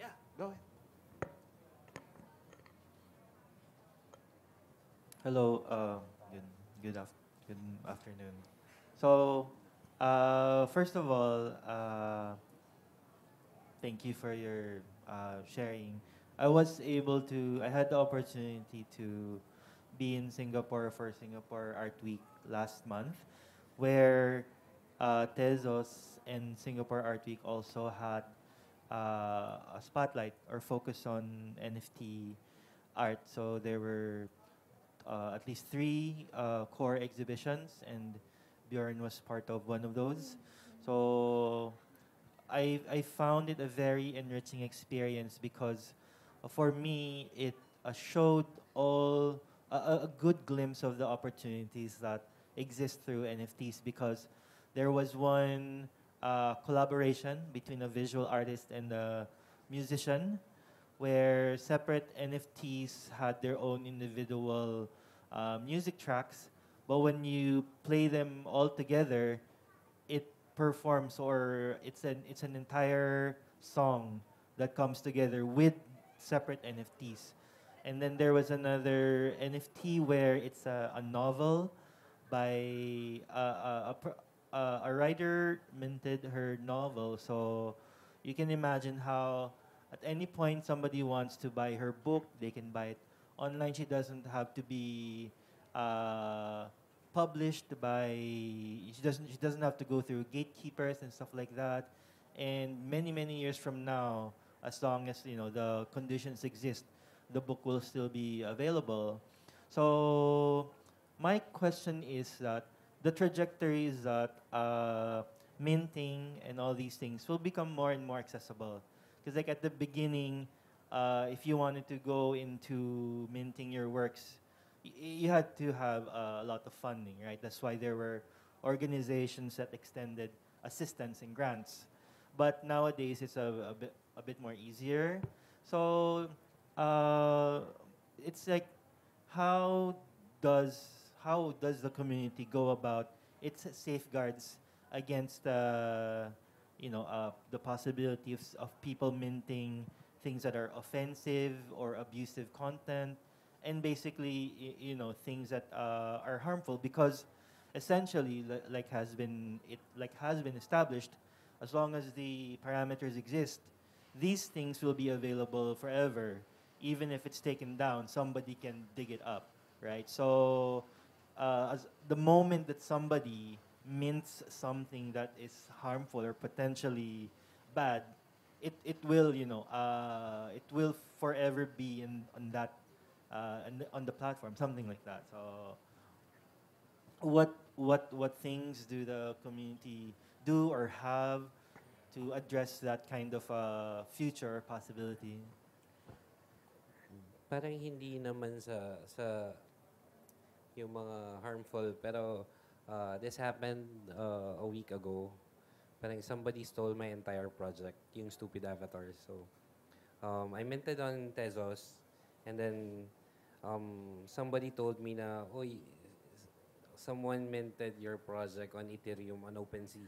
Yeah, go ahead. Hello, good, good afternoon. So, first of all, thank you for your sharing. I had the opportunity to be in Singapore for Singapore Art Week last month, where Tezos and Singapore Art Week also had a spotlight or focus on NFT art. So there were at least three core exhibitions, and Bjorn was part of one of those. So I found it a very enriching experience because for me it showed all a good glimpse of the opportunities that exist through NFTs because there was one collaboration between a visual artist and a musician where separate NFTs had their own individual music tracks, but when you play them all together, it performs or it's an entire song that comes together with separate NFTs. And then there was another NFT where it's a novel by a writer minted her novel. So you can imagine how at any point somebody wants to buy her book, they can buy it online. She doesn't have to be uh, published by. She doesn't have to go through gatekeepers and stuff like that. And many years from now, as long as the conditions exist, the book will still be available. So my question is that the trajectory is that minting and all these things will become more and more accessible. Because like at the beginning, if you wanted to go into minting your works, you had to have a lot of funding, right? That's why there were organizations that extended assistance and grants. But nowadays, it's a bit more easier. So uh, it's like how does how does the community go about its safeguards against the possibility of people minting things that are offensive or abusive content, and basically things that are harmful because essentially like has been established, as long as the parameters exist, these things will be available forever. Even if it's taken down, somebody can dig it up, right? So as the moment that somebody mints something that is harmful or potentially bad, it will forever be on that on the platform, something like that. So what things do the community do or have to address that kind of future or possibility? Parang hindi naman sa yung mga harmful, pero this happened a week ago. Parang somebody stole my entire project, yung stupid avatar. So I minted on Tezos, and then somebody told me na, oy, someone minted your project on Ethereum on OpenSea.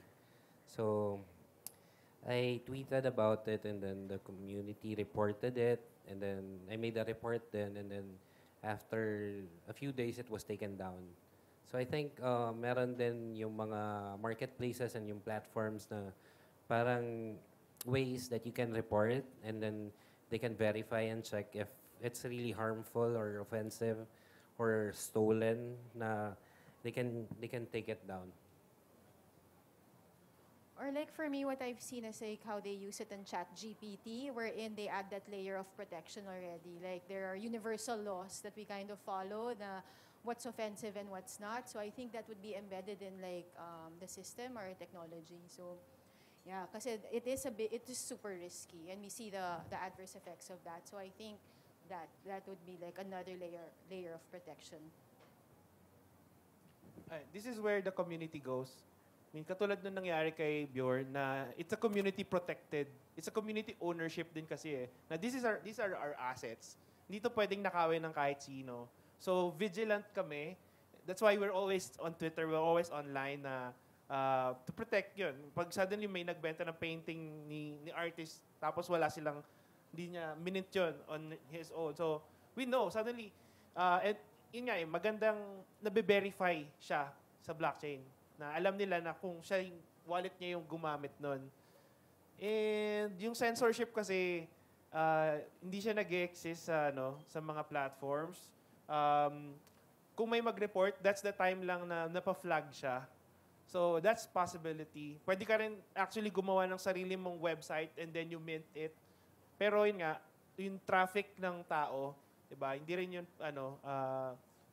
So I tweeted about it, and then the community reported it, and then I made a report then, and then after a few days it was taken down. So I think meron din yung mga marketplaces and yung platforms na parang ways that you can report, and then they can verify and check if it's really harmful or offensive or stolen, na they can take it down. Or like for me, what I've seen is like how they use it in Chat GPT, wherein they add that layer of protection already. Like there are universal laws that we kind of follow, the what's offensive and what's not. So I think that would be embedded in like the system or technology. So yeah, because it is super risky, and we see the adverse effects of that. So I think that would be like another layer of protection. This is where the community goes. I mean, katulad nung nangyari kay Bjorn na it's a community protected. It's a community ownership din kasi eh. Na these are our assets. Hindi to pwedeng nakawin ng kahit sino. So vigilant kami. That's why we're always on Twitter, we're always online na to protect yun. Pag suddenly may nagbenta ng painting ni artist, tapos wala silang, hindi niya minute yun on his own. So we know, suddenly, and yun nga magandang nabe-verify siya sa blockchain. Na alam nila na kung siya yung wallet niya yung gumamit nun. And yung censorship kasi, hindi siya nag-exist sa mga platforms. Kung may mag-report, that's the time lang na napa-flag siya. So that's possibility. Pwede ka rin actually gumawa ng sarili mong website and then you mint it. Pero yun nga, yung traffic ng tao, 'di ba? Hindi rin yun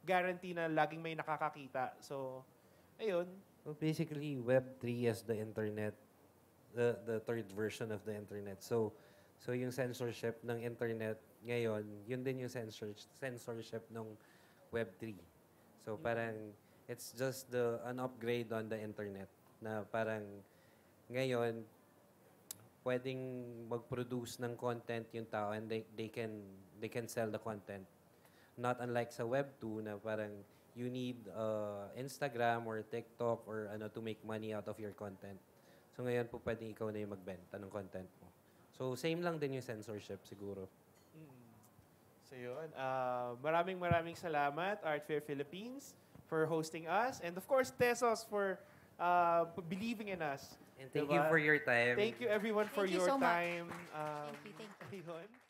guarantee na laging may nakakakita. So ayun. Well, basically, Web3 is the internet, the third version of the internet. So yung censorship ng internet ngayon, yun din yung censorship ng Web3. So parang it's just an upgrade on the internet na parang ngayon pwedeng mag-produce ng content yung tao and they can sell the content. Not unlike sa Web2 na parang you need Instagram or TikTok or to make money out of your content. So ngayon po pwedeng ikaw na yung magbenta ng content mo. So same lang din yung censorship siguro. So yun, maraming salamat Art Fair Philippines for hosting us, and of course Tezos for believing in us. And thank you for your time. Thank you everyone for Thank you your so much. time. Thank you. Ayun.